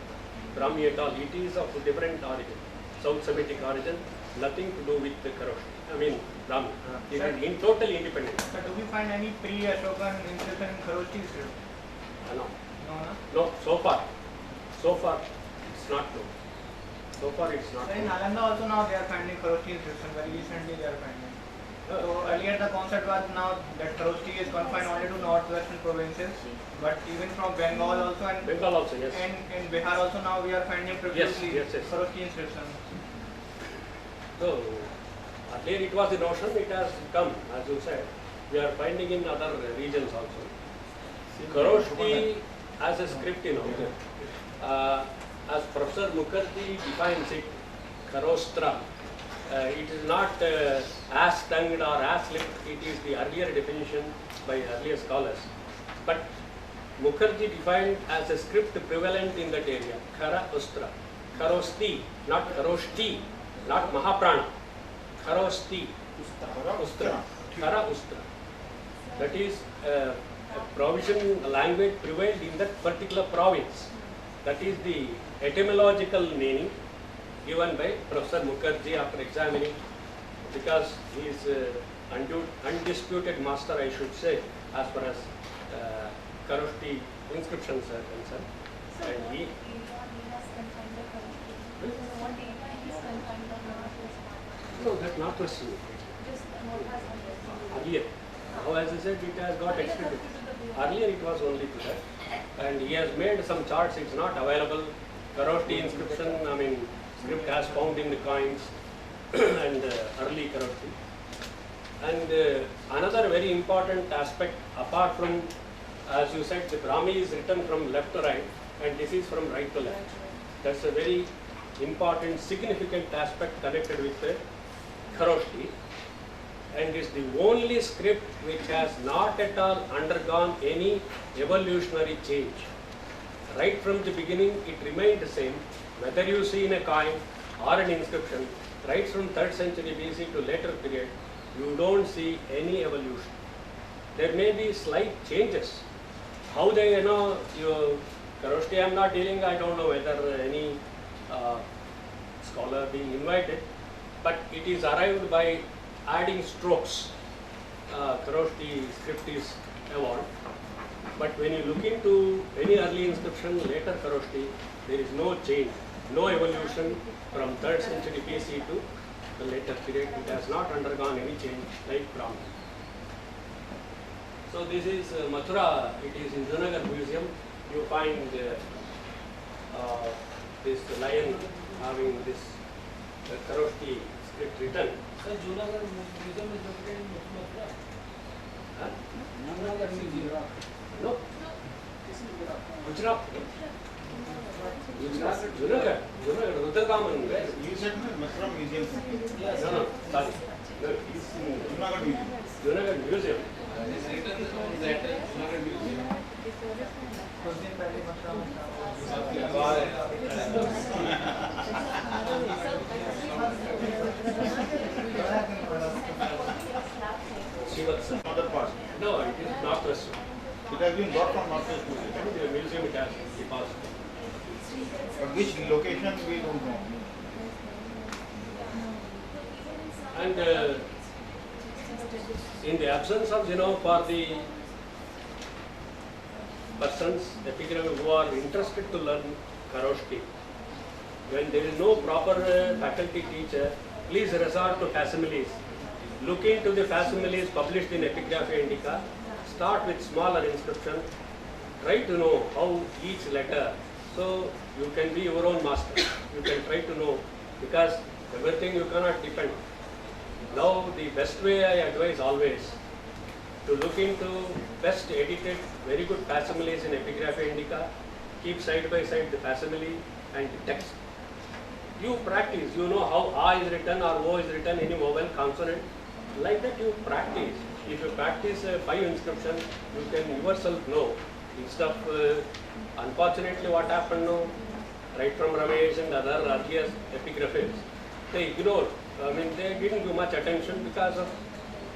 Brahmi at all. It is of a different origin, South Semitic origin, nothing to do with the Kharoshti. I mean Brahmi. It is totally independent. But do we find any pre-Ashokan inscription in Kharoshti script? No. No. So far it's not known. So far it's not So in known. Nalanda also now they are finding Kharoshti inscription. Very recently they are finding. So earlier the concept was now that Kharoshti is confined only to northwestern provinces, but even from Bengal also and Bengal also, yes. and in Bihar also now we are finding previously yes. Kharoshti inscription. So earlier it was the notion, it has come, as you said, we are finding in other regions also. Kharoshti as a script, as Professor Mukherjee defines it, Kharostra, it is not as tongued or as lipped, it is the earlier definition by earlier scholars. But Mukherjee defined as a script prevalent in that area, Kharostra, Kharosti, not Kharoshti, not Mahaprana, Kharosti, Ustra, Khara Ustra. That is a provision language prevailed in that particular province. That is the etymological meaning given by Professor Mukherjee after examining, because he is undisputed master, I should say, as far as Kharoshti inscriptions are concerned. So And what he, area he has confined the Kharoshti? What area he has confined the northwest part? no, that not was Just northwest part. earlier. Now, as I said, it has got extended. Earlier it was only to that. And he has made some charts, it's not available. Kharoshti inscription, I mean, script has found in the coins and early Kharoshti. And another very important aspect, apart from, as you said, the Brahmi is written from left to right, and this is from right to left. That's a very important, significant aspect connected with the Kharoshti. And is the only script which has not at all undergone any evolutionary change. Right from the beginning, it remained the same. Whether you see in a coin or an inscription, right from 3rd century BC to later period, you don't see any evolution. There may be slight changes. How they, Kharoshti I am not dealing, I don't know whether any scholar being invited, but it is arrived by adding strokes. Kharoshti script is evolved. But when you look into any early inscription, later Kharoshti, there is no change, no evolution from 3rd century BC to the later period. It has not undergone any change like Brahmi. So this is Mathura, it is in Junagadh Museum. You find this lion having this Kharoshti script written. So Junagadh Museum is located in Mathura? Huh? Junagadh Museum. No. Gujarat. Junagadh, Rudradaman. You said Mathura Museum. Yes. No, sorry. No, it's in Junagadh Museum. Junagadh Museum. It is written on that Junagadh Museum. कुछ दिन पहले Mathura Shivatsa. Other part. No, it is Northwest. It has been brought from Northwest Museum. The museum it has deposited. But which location we don't know. And in the absence of, for the persons, epigraphy who are interested to learn Kharoshti, when there is no proper faculty teacher, please resort to facsimiles. Look into the facsimiles published in Epigraphy Indica. Start with smaller inscription, try to know how each letter, so you can be your own master. You can try to know, because everything you cannot depend. Now the best way I advise always to look into best edited, very good facsimiles in Epigraphy Indica, keep side by side the facsimile and the text. You practice, you know how A is written or O is written, any vowel, consonant, like that you practice. If you practice 5 inscriptions, you can yourself know. Instead of, unfortunately what happened now, right from Ramesh and other earlier epigraphies, they ignored, they didn't give much attention because of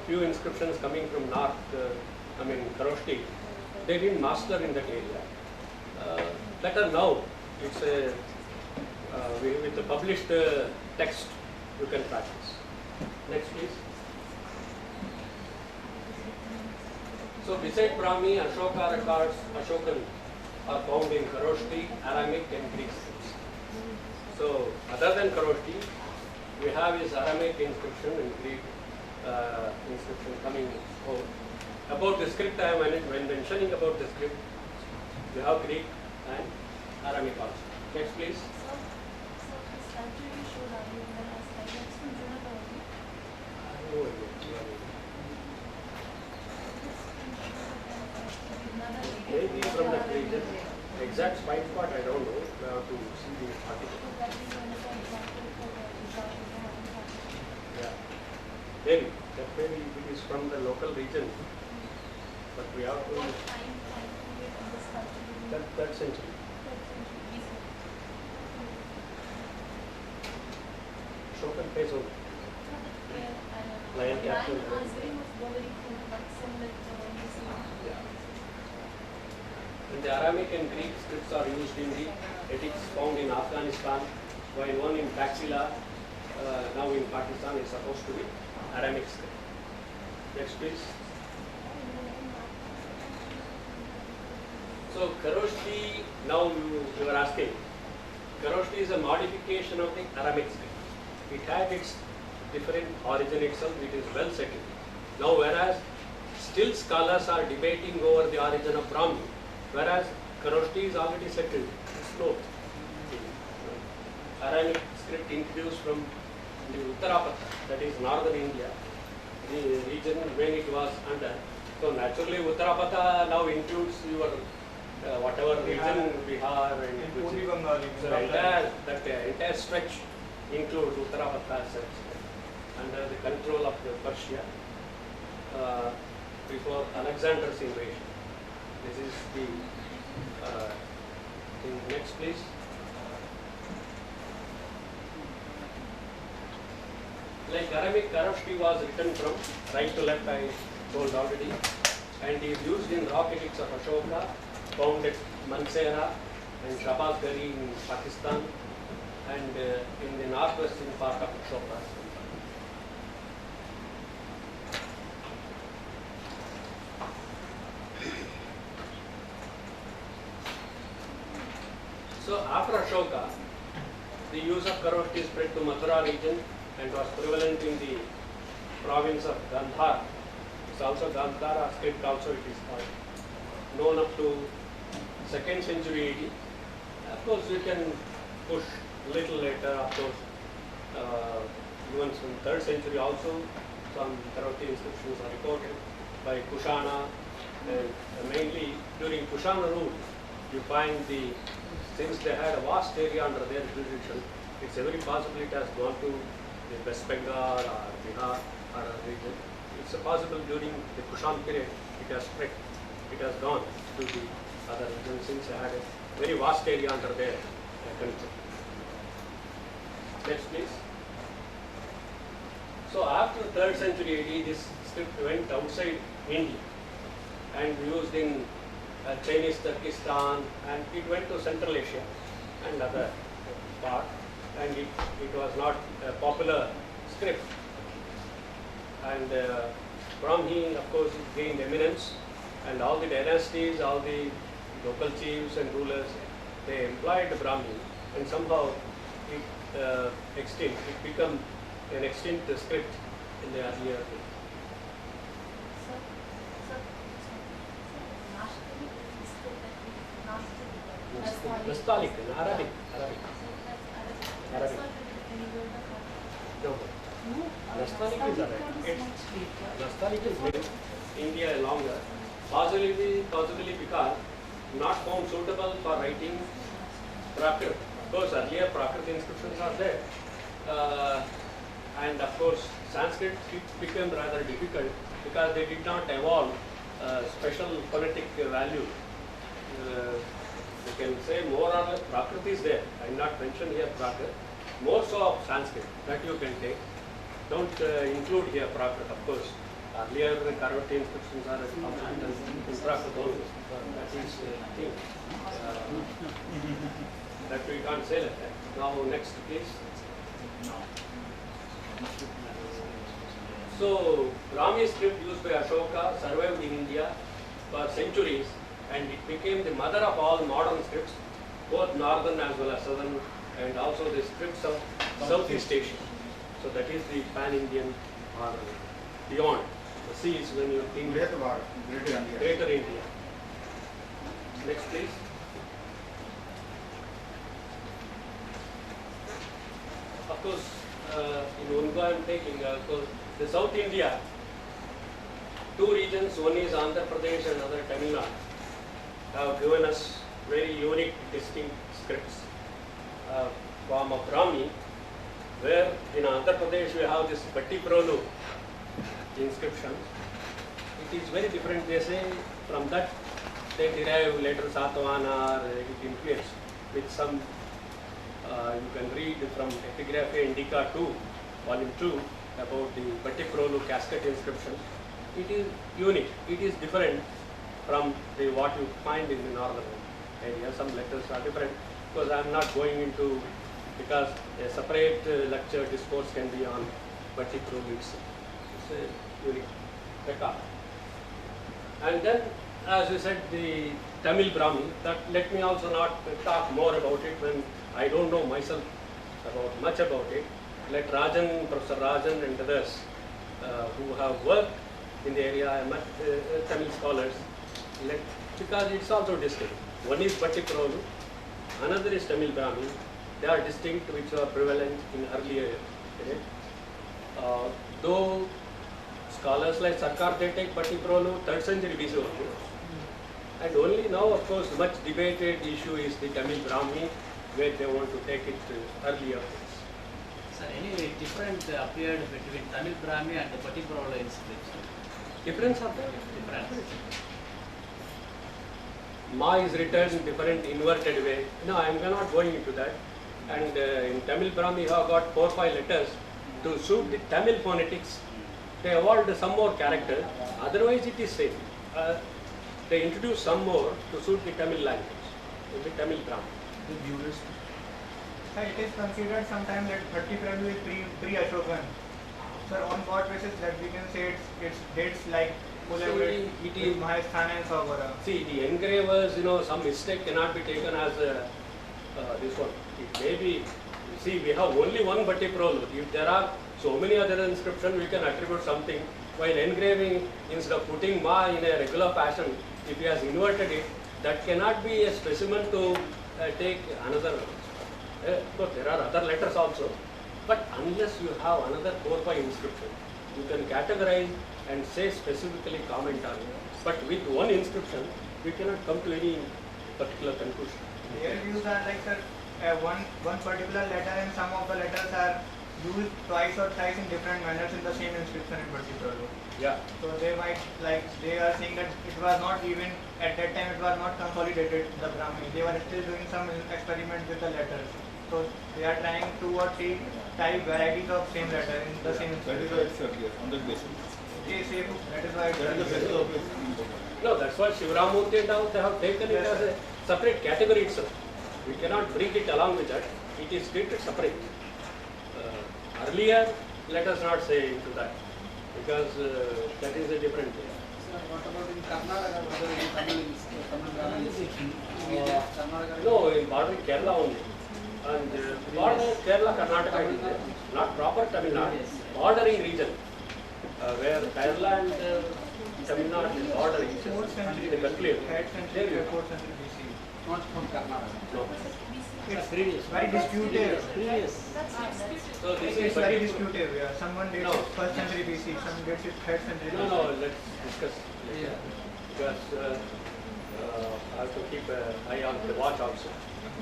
few inscriptions coming from north, Kharoshthi. They didn't master in that area. Better now, it's a, with the published text, you can practice. Next please. So beside Brahmi, Ashoka records, Ashokan are found in Kharoshthi, Aramaic and Greek scripts. So other than Kharoshthi, we have his Aramaic inscription and Greek inscription coming home. About the script, when mentioning about the script, we have Greek and Aramaic also. Next please. So this country you showed earlier, when I was like, that's from Junata only. Maybe from that region. Exact spike spot I don't know. We have to see the article. Yeah. Maybe. That maybe it is from the local region. But we have to. That century. Shokan Peso. Lion captain. Yeah. And the Aramaic and Greek scripts are used in the edicts found in Afghanistan, while one in Taxila, now in Pakistan, is supposed to be Aramaic script. Next please. So Kharoshthi, now you are asking, Kharoshthi is a modification of the Aramaic script. It had its different origin itself, it is well settled. Now whereas still scholars are debating over the origin of Brahmi, whereas Kharoshthi is already settled. It's no. Aramaic script introduced from the Uttarapata, that is northern India, the region when it was under. So naturally Uttarapata now includes your whatever region, Bihar and Puri Bengali. so entire stretch includes Uttarapata as such, under the control of Persia before Alexander's invasion. This is the thing. Next please. Like Aramaic, Kharoshthi was written from right to left, I told already, and is used in rock edicts of Ashoka, found at Mansehra and Shahbaz Gari in Pakistan, and in the northwestern part of Ashoka. So after Ashoka, the use of Kharoshthi spread to Mathura region and was prevalent in the province of Gandhar. It's also Gandhara script also it is called. Known up to 2nd century AD. Of course you can push little later, of course, even from 3rd century also some Kharoshthi inscriptions are recorded by Kushana, and mainly during Kushana rule you find since they had a vast area under their jurisdiction, it's very possible it has gone to the West Bengal or Bihar or a region. It's possible during the Kushan period it has spread, it has gone to the other regions since they had a very vast area under their control. Next please. So after 3rd century AD, this script went outside India and used in Chinese Turkestan, and it went to Central Asia and other part, and it was not a popular script. And Brahmi, of course, it gained eminence, and all the dynasties, all the local chiefs and rulers, they employed Brahmi, and somehow it became an extinct script in the earlier days. Nastaliq in Arabic. Arabic. No. Nastaliq is Arabic. Nastaliq is made in India longer. Possibly because not found suitable for writing Prakrit. Of course, earlier Prakrit inscriptions are there. And of course, Sanskrit it became rather difficult because they did not evolve special phonetic value. You can say more or less Prakrit is there. I am not mentioned here Prakrit. More so of Sanskrit that you can take. Don't include here Prakrit, of course. Earlier Kharvati inscriptions are complete in Prakrit also. That is the thing. That we can't say like that. Now next please. So Brahmi script used by Ashoka survived in India for centuries and it became the mother of all modern scripts, both northern as well as southern, and also the scripts of Southeast Asia. So that is the pan-Indian or beyond the seas when you think Greater India. Greater India. Next please. Of course, in Unga I am taking the South India, two regions, one is Andhra Pradesh and other Tamil Nadu, have given us very unique, distinct scripts. Form of Brahmi, where in Andhra Pradesh we have this Bhattiprolu inscription. It is very different, they say, from that they derive later Satavahana or it influence with some, you can read from Epigraphia Indica 2, volume 2, about the Bhattiprolu casket inscription. It is unique, it is different from the what you find in the northern area. Some letters are different because I am not going into, because a separate lecture discourse can be on Bhattiprolu itself. It's a unique record. And then, as you said, the Tamil Brahmi, that let me also not talk more about it when I don't know myself much about it. Let Rajan, Professor Rajan and others who have worked in the area, I met Tamil scholars, because it's also distinct. One is Bhattiprolu, another is Tamil Brahmi. They are distinct, which are prevalent in earlier period. Though scholars like Sarkar, they take Bhattiprolu 3rd century BC only. And only now, of course, much debated issue is the Tamil Brahmi, where they want to take it earlier. Sir, any difference appeared between Tamil Brahmi and the Bhattiprolu inscription? Difference of that? Difference. Ma is written in different inverted way. No, I am not going into that. And in Tamil Brahmi, you have got 4 or 5 letters to suit the Tamil phonetics. They evolved some more character. Otherwise, it is same. They introduced some more to suit the Tamil language, in the Tamil Brahmi. Sir, it is considered sometimes that Bhattiprolu is pre-Ashokan. Sir, on what basis that we can say it's dates like Pulavar, it is Mahasthana and Saugara? See, the engravers, some mistake cannot be taken as this one. It may be, see, we have only one Bhattiprolu. If there are so many other inscriptions, we can attribute something. While engraving, instead of putting Ma in a regular fashion, if he has inverted it, that cannot be a specimen to take another. But there are other letters also. But unless you have another 4 or 5 inscription, you can categorize and say specifically comment on it. But with one inscription, we cannot come to any particular conclusion. Their views are like, sir, one particular letter and some of the letters are used twice or thrice in different manners in the same inscription in Bhattiprolu. Yeah. So they might, they are saying that it was not even, at that time it was not consolidated, the Brahmi. They were still doing some experiments with the letters. So they are trying 2 or 3 type varieties of same letter in the same That is why it's earlier, on that basis. Yes, that is why it's That is the basis of it. No, that's why Shivaramurthy and all, they have taken it as a separate category itself. We cannot bring it along with that. It is treated separate. Earlier, let us not say into that, because that is a different thing. Sir, what about in Karnataka, whether in Tamil Brahmi is Karnataka? No, in border Kerala only. And border Kerala, Karnataka it is there. Not proper Tamil Nadu, bordering region, where Kerala and Tamil Nadu border each other. 4th century, They conclude. 3rd century, 4th century BC. not from Karnataka. No. It's Previous. very disputed. Previous. So this It's is very particular. disputed. Yeah. Someone dates No. it first century BC, some dates it third century No, BC. no, let's discuss later. Yeah. Because I have to keep an eye on the watch also.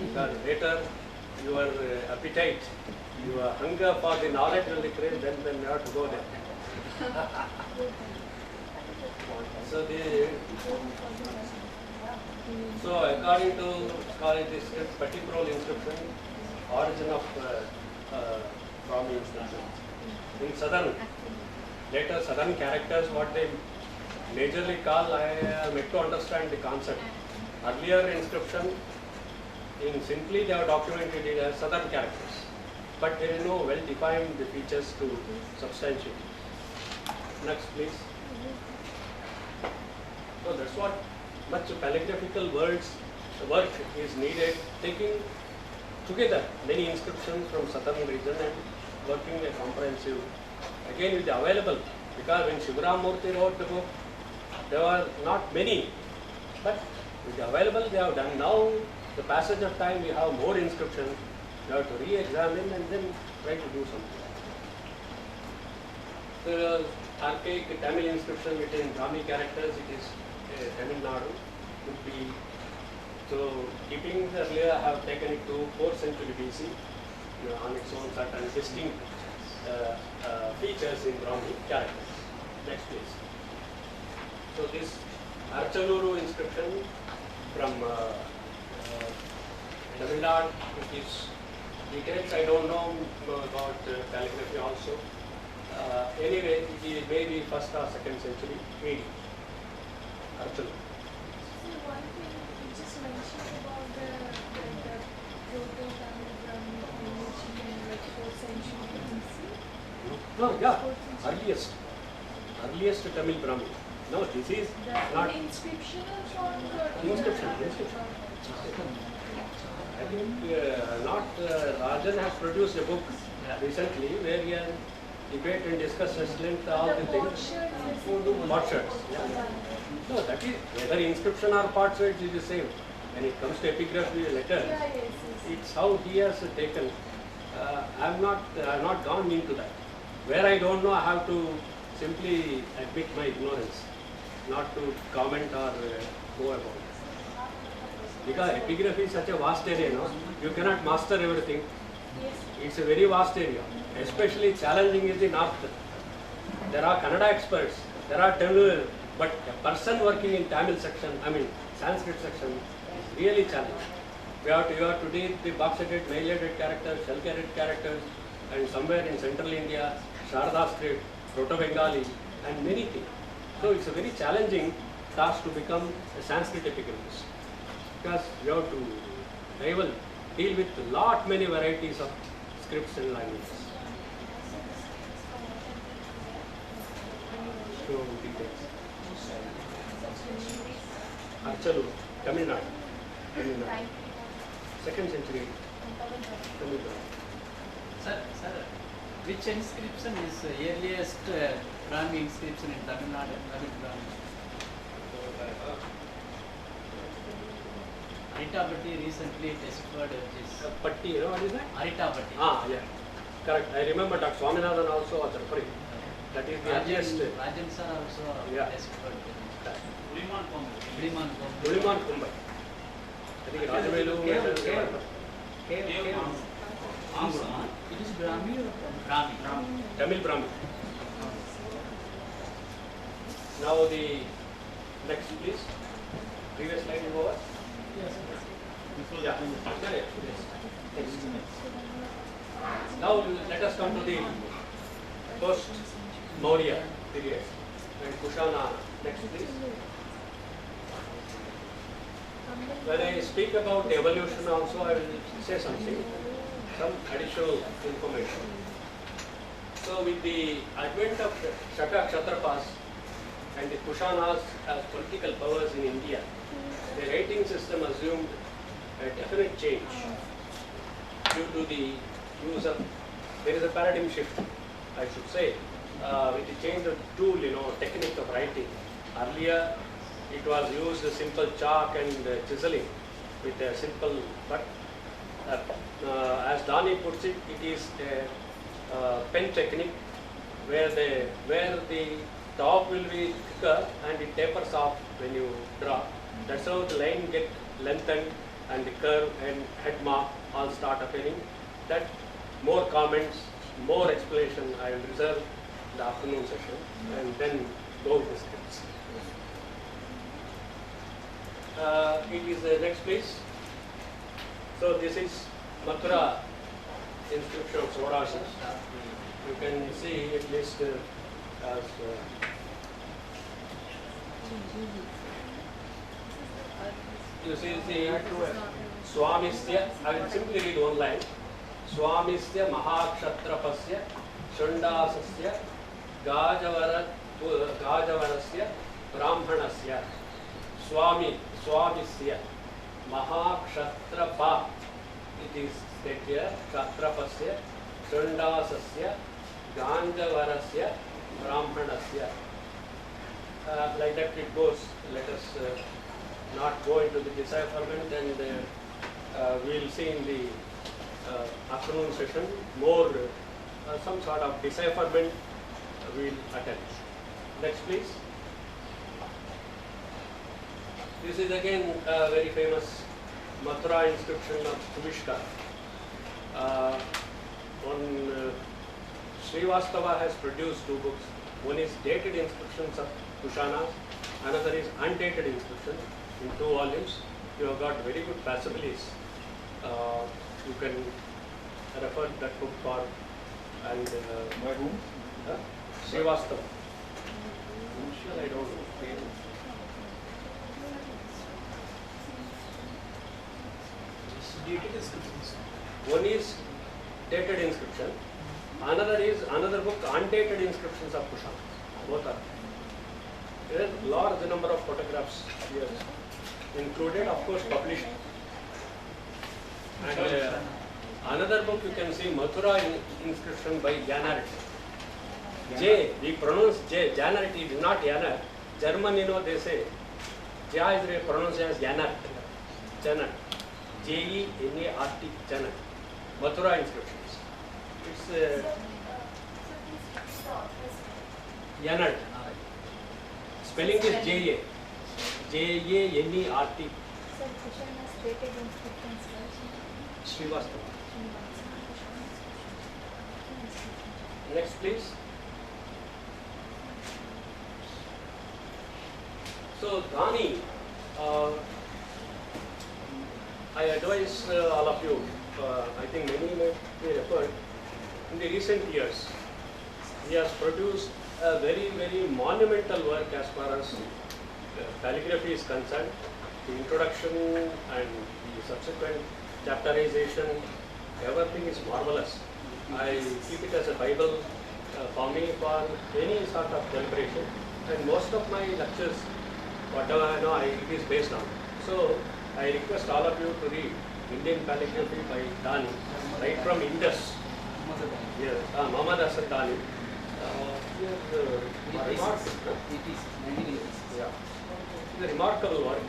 Because later your appetite, your hunger for the knowledge will decrease, then you have to go there. So according to scholars, this particular inscription, origin of Brahmi inscription. In southern, later southern characters, what they majorly call, I am yet to understand the concept. Earlier inscription, in simply they are documented it as southern characters, but there is no well-defined features to substantiate. Next, please. So that's what much calligraphical work is needed, taking together many inscriptions from southern region and working a comprehensive, again with the available, because when Shivaram Murthy wrote the book, there were not many, but with the available they have done. Now, the passage of time, we have more inscriptions, we have to re-examine and then try to do something. The archaic Tamil inscription written in Brahmi characters, it is Tamil Nadu, would be, so keeping earlier, I have taken it to 4th century BC, on its own certain distinct features in Brahmi characters. Next please. So this Archanuru inscription from Tamil Nadu, which is details I don't know about calligraphy also. Anyway, it may be 1st or 2nd century AD. Archanuru. So one thing you just mentioned about the Proto-Tamil Brahmi image in like 4th century BC. No, yeah, earliest Tamil Brahmi. No, this is not The inscription or from the inscription. I think not Rajan has produced a book recently where he has debate and discussed at length all the things. Potsherds. Yeah. No, that is whether inscription or potsherds is the same. When it comes to epigraphy letters, Yeah, yes, yes. it's how he has taken. I have not gone into that. Where I don't know, I have to simply admit my ignorance, not to comment or go about it. Because epigraphy is such a vast area, no? You cannot master everything. Yes. It's a very vast area. Especially challenging is the north. There are Kannada experts, there are Tamil, but a person working in Tamil section, Sanskrit section, really challenging. You have to read the box-headed, mail-headed characters, shell-headed characters, and somewhere in central India, Sharda script, Proto-Bengali, and many things. So it's a very challenging task to become a Sanskrit epigraphist, because you have to deal with many varieties of scripts and languages. So details. Archalu, Tamil Nadu. 2nd century Tamil Nadu. Sir, which inscription is earliest Brahmi inscription in Tamil Nadu? Tamil Brahmi. Aritabhatti recently deciphered this. Patti, what is that? Aritabhatti. Yeah. Correct. I remember Dr. Swaminathan also was referring. That is the earliest. Rajan sir also Yeah. deciphered. Uliman Pombe. Uliman Pombe. Uliman Kumbai. I think Rajavelu. It is Brahmi or Brahmi? Tamil Brahmi. Now the next please. Previous slide is over. Yeah. Next. Now let us come to the post Maurya period and Kushana. Next please. When I speak about evolution also, I will say something, some additional information. So with the advent of Shaka Kshatrapas and the Kushanas as political powers in India, the rating system assumed a definite change due to the use of, there is a paradigm shift, I should say, with the change of tool, technique of writing. Earlier, it was used simple chalk and chiseling. with a simple cut. As Dani puts it, it is a pen technique where the top will be thicker and it tapers off when you draw. That's how the line get lengthened and the curve and head mark all start appearing. That more comments, more explanation I will reserve the afternoon session and then go with the scripts. It is the next please. So this is Mathura inscription of Sodasas. You can see at least as you see the Swamisya. I will simply read one line. Swamisya Mahakshatrapasya Shundasasya Gajavarasya Brahmanasya Swamisya Mahakshatrapa. It is stated here. Kshatrapasya Shundasasya Ganjavarasya Brahmanasya. Like that it goes. Let us not go into the decipherment, and we will see in the afternoon session more some sort of decipherment we will attempt. Next please. This is again a very famous Mathura inscription of Tuvishka. Srivastava has produced two books. One is dated inscriptions of Kushanas, another is undated inscriptions in 2 volumes. You have got very good facsimilies. You can refer that book for and By whom? Srivastava. I don't know. Dated inscriptions. One is dated inscription, another book undated inscriptions of Kushana. Both are. There is a large number of photographs here included, of course published. And another book you can see Mathura inscription by Janart. J, we pronounce J, Janart is not Janart. German, they say, J is pronounced as Janart. Janart. J-E-N-A-R-T, Janart. Mathura inscriptions. It's Janart. Spelling is J-A. J-A-N-E-R-T. Sir, Kushana's dated inscriptions, Srivastava. Next, please. So, Dani, I advise all of you, I think many may be referred, in the recent years, he has produced a very, very monumental work as far as calligraphy is concerned. The introduction and the subsequent chapterization, everything is marvelous. I keep it as a Bible for me for any sort of celebration, and most of my lectures, whatever I know, it is based on. So I request all of you to read Indian calligraphy by Dani, right from Indus. Yes, Muhammad Hasan Dani. It's a remarkable work.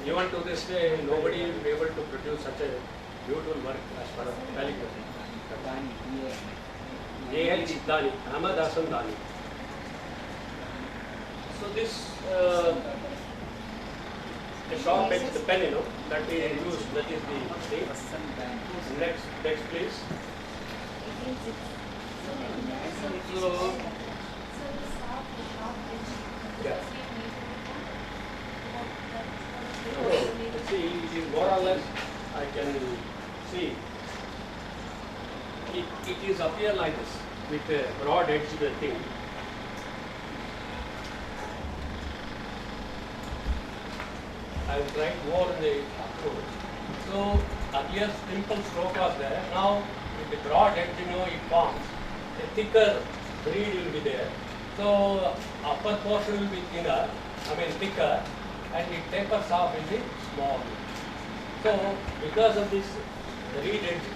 Even to this day, nobody will be able to produce such a beautiful work as far as calligraphy. A.H. Dani, Muhammad Hasan Dani. So this a sharp edged pen, that we use, that is the thing. Next please. So, yeah. See, it is more or less, I can see, it is appear like this, with a broad edged thing. I will write more in the approach. So, earlier simple stroke was there. Now, with the broad edge, it forms. A thicker reed will be there. So, upper portion will be thicker, and it tapers off in the small. So, because of this reed edge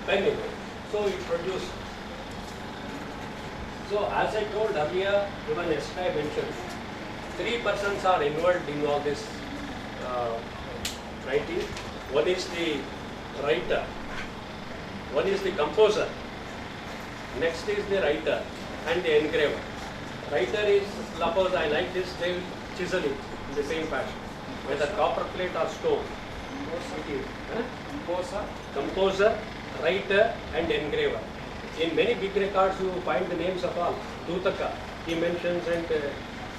pen, so it produced. So, as I told earlier, even yesterday I mentioned, 3 persons are involved in all this writing. One is the writer, one is the composer, next is the writer and the engraver. Writer is, suppose I like this, they will chisel it in the same fashion, whether copper plate or stone. Composer, writer and engraver. In many big records you find the names of all. Dutaka, he mentions, and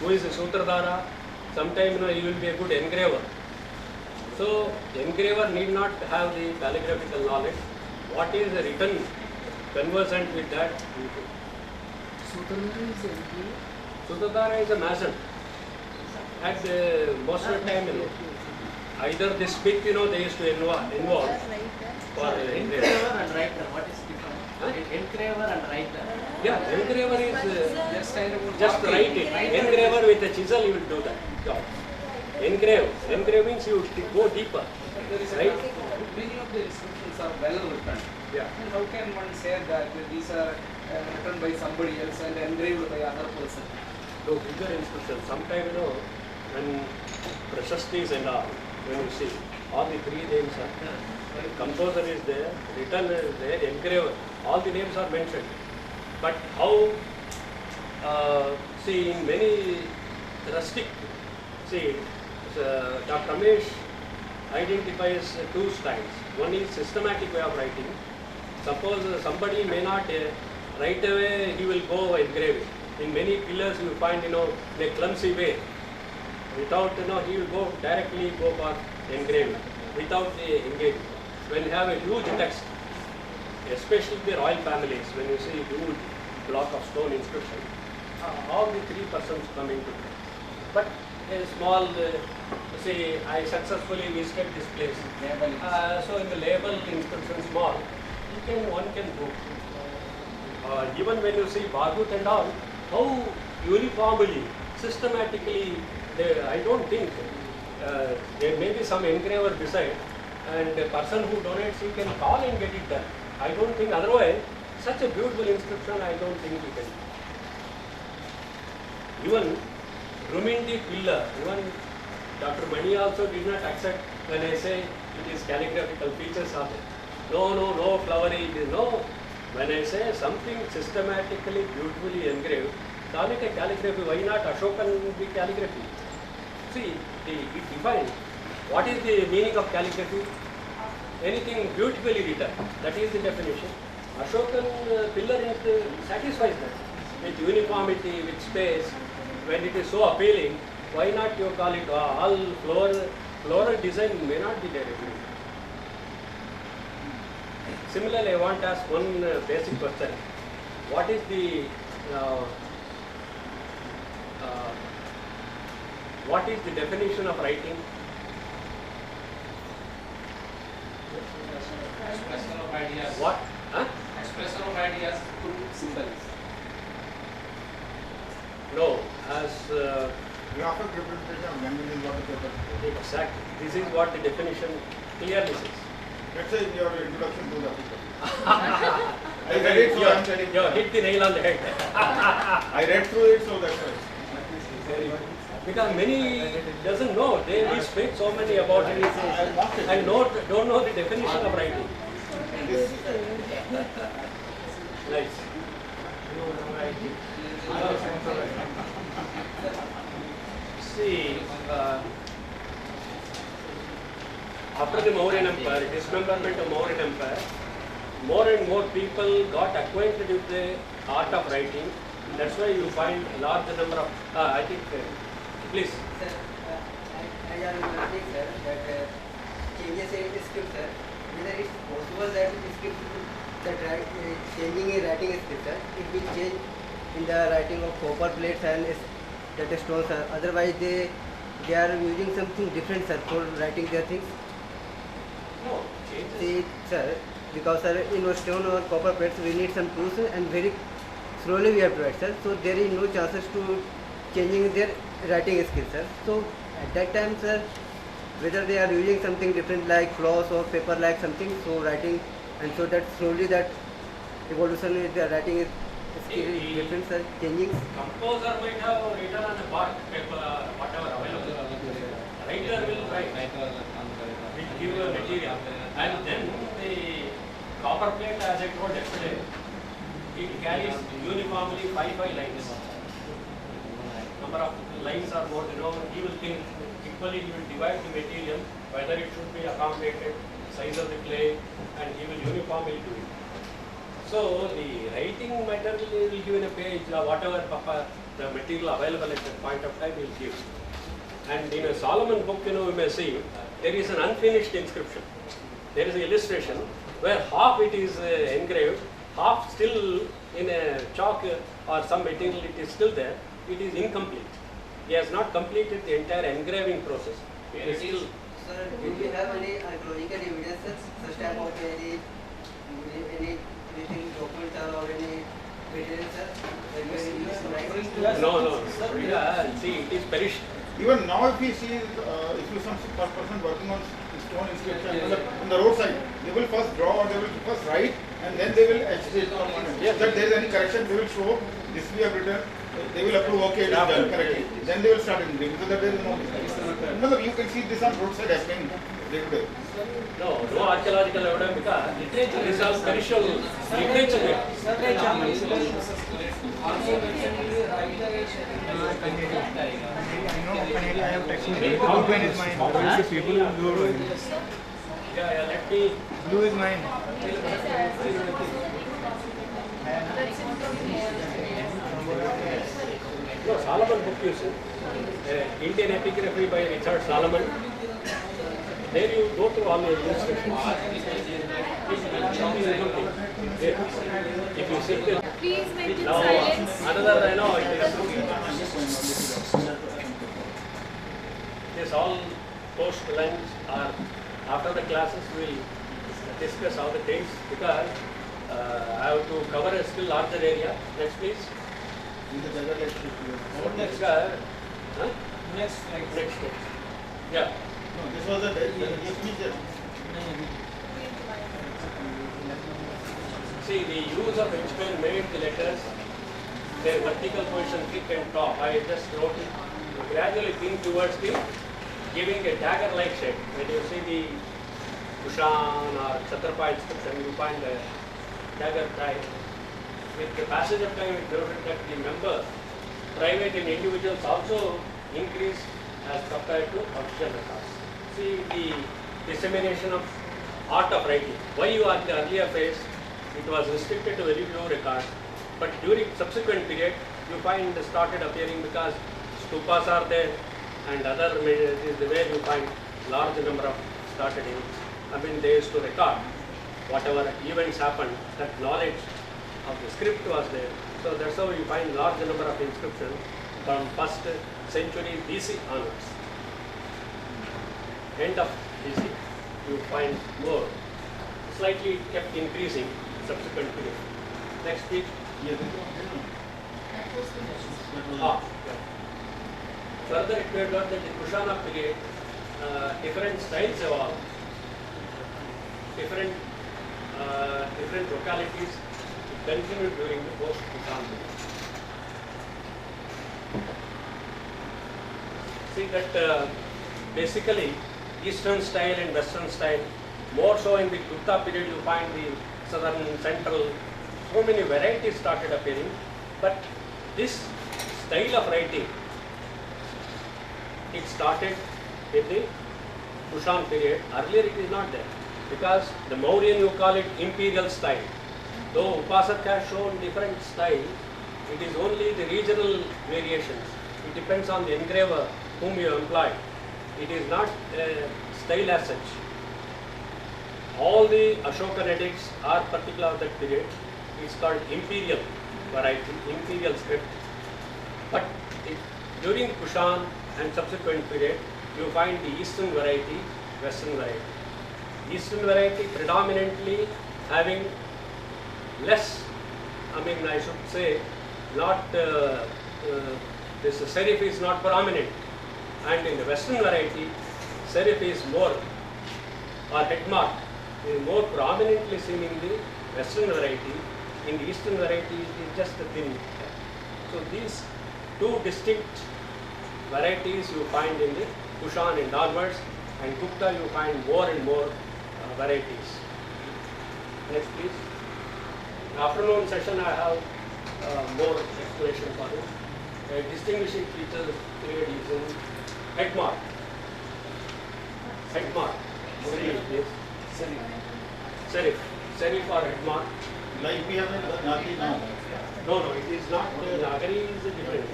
who is the Sutradhara. Sometime he will be a good engraver. So engraver need not have the calligraphical knowledge. What is the written conversant with that? Sutradhara is a mason. At most of the time, either the smith, they used to involve for Engraver and writer, what is different? Engraver and writer. Yeah, engraver is just writing. Engraver with a chisel, you will do that job. Engrave means you go deeper. There is Right? many of the inscriptions are well written. Yeah. And how can one say that these are written by somebody else and engraved by other person? No, bigger inscriptions. Sometimes, when Prashastis and all, when you see, all the three names are, composer is there, written is there, engraver, all the names are mentioned. But how, see, in many rustic, see, Dr. Ramesh identifies two styles. One is systematic way of writing. Suppose somebody may not right away, he will go engraving. In many pillars you find, in a clumsy way. Without, he will go directly for engraving, without the engraving. When you have a huge text, especially the royal families, when you see huge block of stone inscription, all the three persons come into play. But a small, say, I successfully visited this place. So in the label inscription small, one can go. Even when you see Bhagut and all, how uniformly, systematically, I don't think there may be some engraver beside, and the person who donates, he can call and get it done. I don't think otherwise, such a beautiful inscription, I don't think he can. Even Rumindi pillar, even Dr. Mani also did not accept when I say it is calligraphical features of it. No flowery, no. When I say something systematically, beautifully engraved, call it a calligraphy. Why not Ashokan be calligraphy? See, it defines what is the meaning of calligraphy. Anything beautifully written, that is the definition. Ashokan pillar satisfies that. With uniformity, with space, when it is so appealing, why not you call it all floral design may not be there. Similarly, I want to ask one basic question. What is the definition of writing? Expression of ideas. What? Huh? Expression of ideas through symbols. No, as Graphic representation of language is what the paper. exactly. This is what the definition clearly says. Let's say in your introduction to the paper. I read it, so I'm telling You hit the nail on the head. I read through it, so that's why. Because many doesn't know. We speak so many about it and don't know the definition of writing. Nice. See, after the Mauryan Empire, dismemberment of Mauryan Empire, more and more people got acquainted with the art of writing. That's why you find a large number of, I think, please. Sir, I am wondering, sir, that changes in script, sir, whether it's possible that changing a writing script, sir, it will change in the writing of copper plates and that stones, sir. Otherwise, they are using something different, sir, for writing their things. No, changes. See, sir, because sir, in stone or copper plates, we need some tools, and very slowly we have to write, sir. So there is no chances to changing their writing skills, sir. So at that time, sir, whether they are using something different like floss or paper like something, so writing, and so that slowly that evolution with the writing is skill is different, sir, changing. Composer might have written on a bark paper, whatever available. Writer will write. give a material, and then the copper plate, as I told yesterday, it carries uniformly 5 lines. Number of lines are more, he will think equally, he will divide the material, whether it should be accommodated, size of the clay, and he will uniformly do it. So the writing matter will give in a page, whatever the material available at that point of time will give. And in a Solomon book, you may see, there is an unfinished inscription. There is an illustration where half it is engraved, half still in a chalk or some material it is still there, it is incomplete. He has not completed the entire engraving process. It is still. Sir, do we have any archaeological evidences such type of any anything documents or any material, sir? No. Yeah, see, it is perished. Even now, if you see, if you some person working on stone inscription on the roadside, they will first draw or they will first write and then they will etch it on one end. Yes. If there is any correction, they will show this we have written. They will approve, okay, it is done correctly. Then they will start engraving. So that there is no mistake. No, you can see this on roadside happening day to day. No archaeological evidence because it is all perishable literature. I have texted blue pen is mine. People will blue. Yeah, let me. Blue is mine. No, Solomon book you see. Indian epigraphy by Richard Solomon. There you go through all the illustrations. If you see the Please maintain now silence. another, it is this all post lunch or after the classes we will discuss all the things because I have to cover a still larger area. Next please. Next guy. Huh? Next slide. Next. Yeah. No, this was a See, the use of H-pen made the letters, their vertical position, thick and top. I just wrote it. Gradually think towards the giving a dagger-like shape. When you see the Kushan or Chhatrapa inscription, you find a dagger type. With the passage of time, it noted that the members, private and individuals, also increase as compared to official records. See the dissemination of art of writing. Why you are in the earlier phase, it was restricted to very few records, but during subsequent period, you find started appearing because stupas are there and other is the way you find large number of started in. They used to record whatever events happened, that knowledge of the script was there. So that's how you find large number of inscriptions from 1st century BC onwards. End of BC, you find more. Slightly kept increasing subsequent period. Next page. Further, it may have got that the Kushana period, different styles evolved. Different localities continued during the post-Kushan period. See that basically Eastern style and Western style, more so in the Gupta period you find the Southern, Central, so many varieties started appearing, but this style of writing, it started with the Kushan period. Earlier it is not there, because the Mauryan you call it imperial style. Though Upasak has shown different style, it is only the regional variations. It depends on the engraver whom you employ. It is not a style as such. All the Ashokan edicts are particular of that period. It's called imperial variety, imperial script. But during Kushan and subsequent period, you find the Eastern variety, Western variety. Eastern variety predominantly having less, I should say, not this serif is not prominent, and in the Western variety, serif is more, or head mark is more prominently seen in the Western variety. In the Eastern variety, it is just a thin. So these two distinct varieties you find in the Kushan and onwards, and Gupta you find more and more varieties. Next please. In afternoon session I have more explanation for you. A distinguishing feature period is in head mark. Head mark. Serif. Serif or head mark. Like we have in Nagari now. No, it is not. Nagari is different.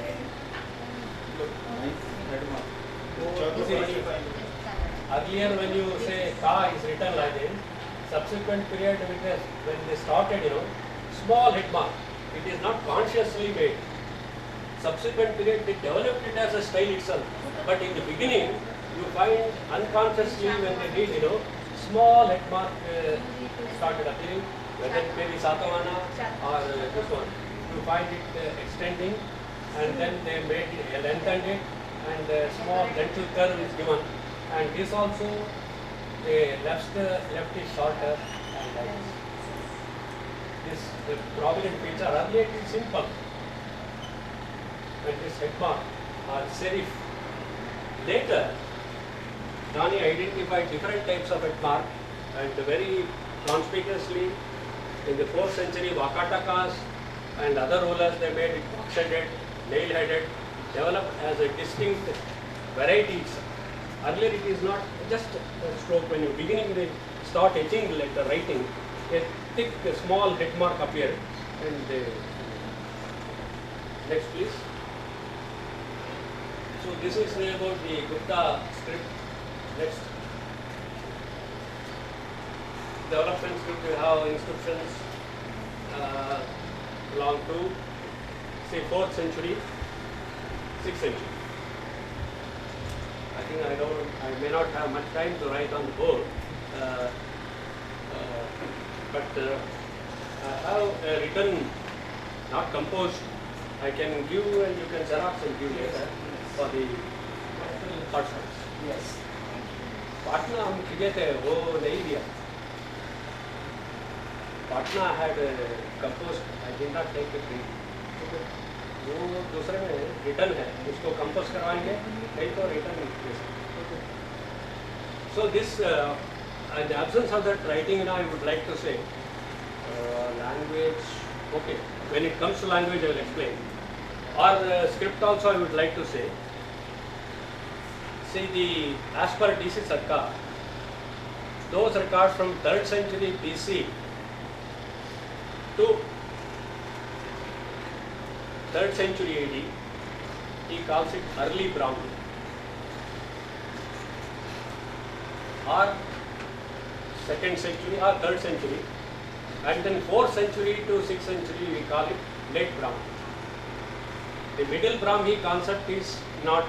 See, earlier when you say ka is written like this, subsequent period when they started, small head mark. It is not consciously made. Subsequent period they developed it as a style itself. But in the beginning, you find unconsciously when they did, small head mark started appearing, whether it may be Satavana or this one. You find it extending, and then they made it, lengthened it, and a small dental curve is given. And this also, they left it shorter and like this. This the prominent feature. Earlier it is simple. When this head mark or serif. Later, Dani identified different types of head mark, and very conspicuously in the 4th century Vakatakas and other rulers they made it box-headed, nail-headed, developed as a distinct variety. Earlier it is not just a stroke. When you beginning they start etching the letter writing, a thick small head mark appeared. And next please. So this is about the Gupta script. Next. Development script, we have inscriptions belong to say 4th century, 6th century. I think I may not have much time to write on the board, but I have written, not composed. I can give and you can xerox and give later for the hot shots. Yes. Patna हम किए थे वो नहीं दिया. Patna had composed. I did not take it. वो दूसरे में return है, उसको कंपोज करवाएंगे, नहीं तो return. So this, in the absence of that writing, I would like to say, language. Okay, when it comes to language, I will explain. Or script also, I would like to say. See, as per DC Sarkar, those records from 3rd century BC to 3rd century AD, he calls it early Brahmi. Or 2nd century or 3rd century, and then 4th century to 6th century we call it late Brahmi. The middle Brahmi concept is not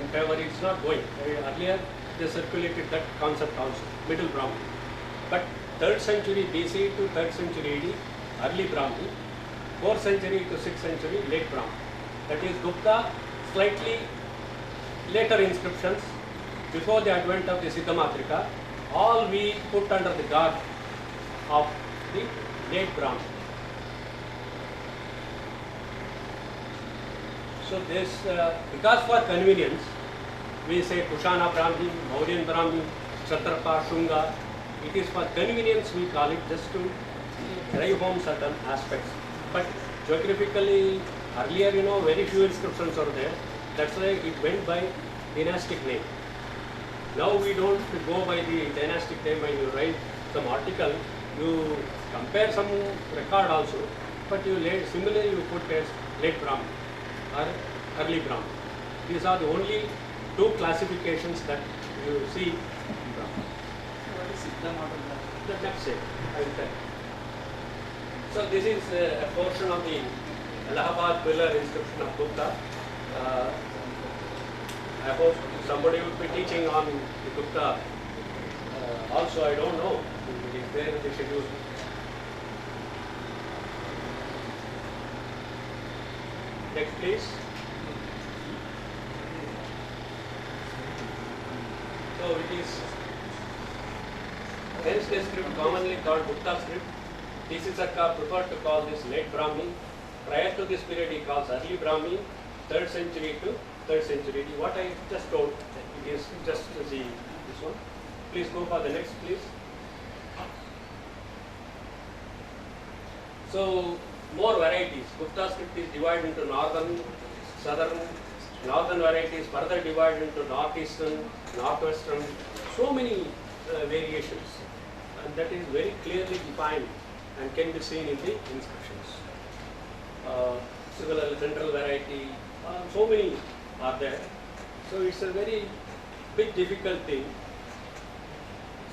in favor, it's not going. Earlier they circulated that concept also, middle Brahmi. But 3rd century BC to 3rd century AD, early Brahmi, 4th century to 6th century, late Brahmi. That is Gupta, slightly later inscriptions, before the advent of the Siddhamatrika, all we put under the guard of the late Brahmi. So this, because for convenience, we say Kushana Brahmi, Mauryan Brahmi, Kshatrapa, Shunga. It is for convenience we call it, just to drive home certain aspects. But geographically, earlier, very few inscriptions are there. That's why it went by dynastic name. Now we don't go by the dynastic name. When you write some article, you compare some record also, but similarly you put as late Brahmi or early Brahmi. These are the only two classifications that you see in Brahmi. What is Siddhamatrika? That's it. I will tell. So this is a portion of the Allahabad pillar inscription of Gupta. I hope somebody would be teaching on the Gupta. Also, I don't know. It is there in the schedule. Next, please. So it is Wednesday script, commonly called Gupta script. DC Sarkar preferred to call this late Brahmi. Prior to this period, he calls early Brahmi, 3rd century to 3rd century. What I just told, It is just the this one. Please go for the next, please. So more varieties. Gupta script is divided into northern, southern. Northern varieties further divided into northeastern, northwestern. So many variations, and that is very clearly defined and can be seen in the inscriptions. Similar central variety, so many are there. So it's a very big difficult thing.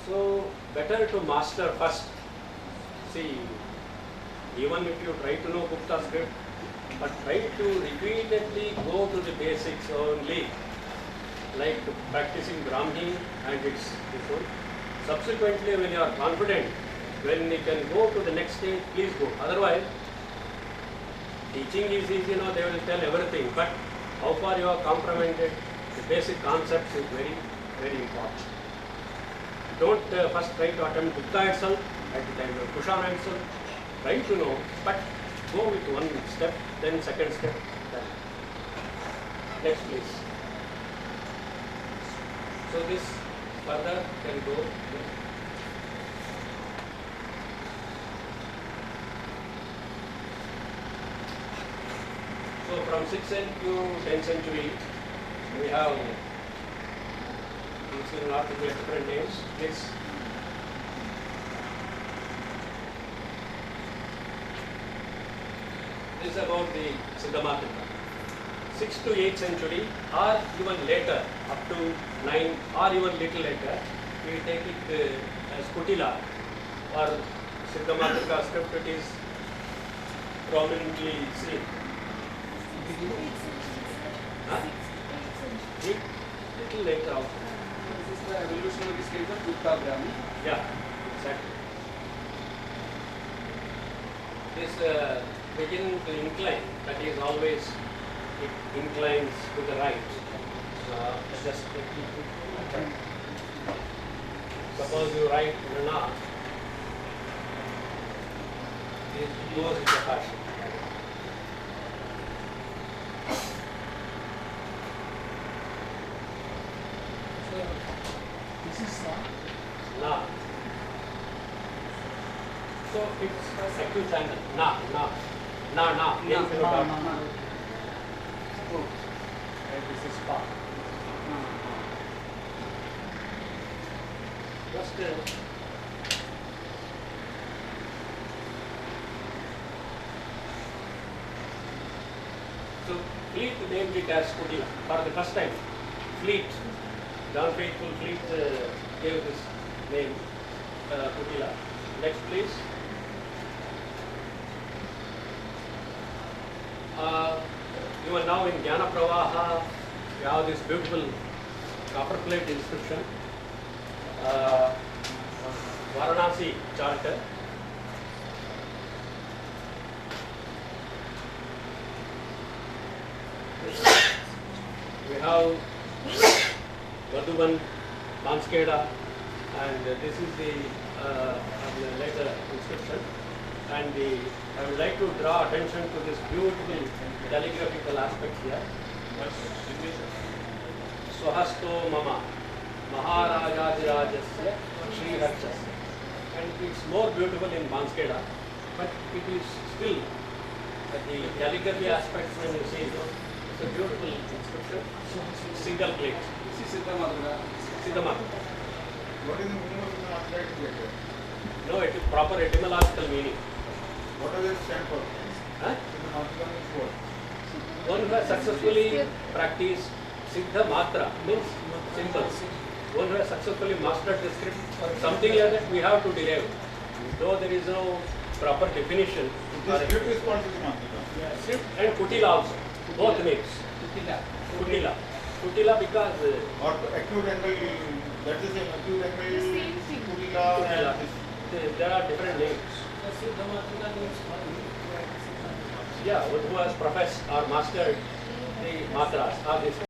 So better to master first. See, even if you try to know Gupta script, but try to repeatedly go to the basics only, like practicing Brahmi and its one. Subsequently, when you are confident, when you can go to the next stage, please go. Otherwise, teaching is easy, they will tell everything, but how far you are comprehended, the basic concepts is very, very important. Don't first try to attempt Gupta itself, at the time of Kushana itself, try to know, but go with one step, then second step, then. Next please. So this further can go. So from 6th century to 10th century, we have, these will not be different names, this. This is about the Siddhamatrika. 6th to 8th century or even later, up to 9 or even little later, we take it as Kutila or Siddhamatrika script. It is prominently seen. Huh? Little later also. This is the evolutionary stage of Gupta Brahmi. Yeah, exactly. This begin to incline, that is always, it inclines to the right. Just suppose you write Nana, it goes with the fashion. This is Na. So it's acute angle. Na. N below dot. Oh, this is Pa. Just so Fleet named it as Kutila for the first time. Fleet, John Faithful Fleet gave this name Kutila. Next please. Even now in Jnana Pravaha, we have this beautiful copper plate inscription, Varanasi charter. We have Vadhuban, Banskeda, and this is the later inscription. And I would like to draw attention to this beautiful calligraphical aspect here. Swahasto Mama, Maharajajirajasya Shri Rakshasya. And it's more beautiful in Banskeda, but it is still the calligraphy aspect when you see it. It's a beautiful inscription, single plate. This is Siddhamatrika. Siddhamatrika. What is the meaning of the mathematics? No, it is proper etymological meaning. What does it stand for? Huh? Siddhamatrika means what? One who has successfully practiced Siddha Matra means simple. One who has successfully mastered the script, something like that we have to derive. Though there is no proper definition. The script is called Siddhamatrika. Script and Kutila also, both names. Kutila because Or acute angle, that is the same acute angle, same thing. Kutila and this. there are different names. Yeah, one who has professed or mastered the matras or this.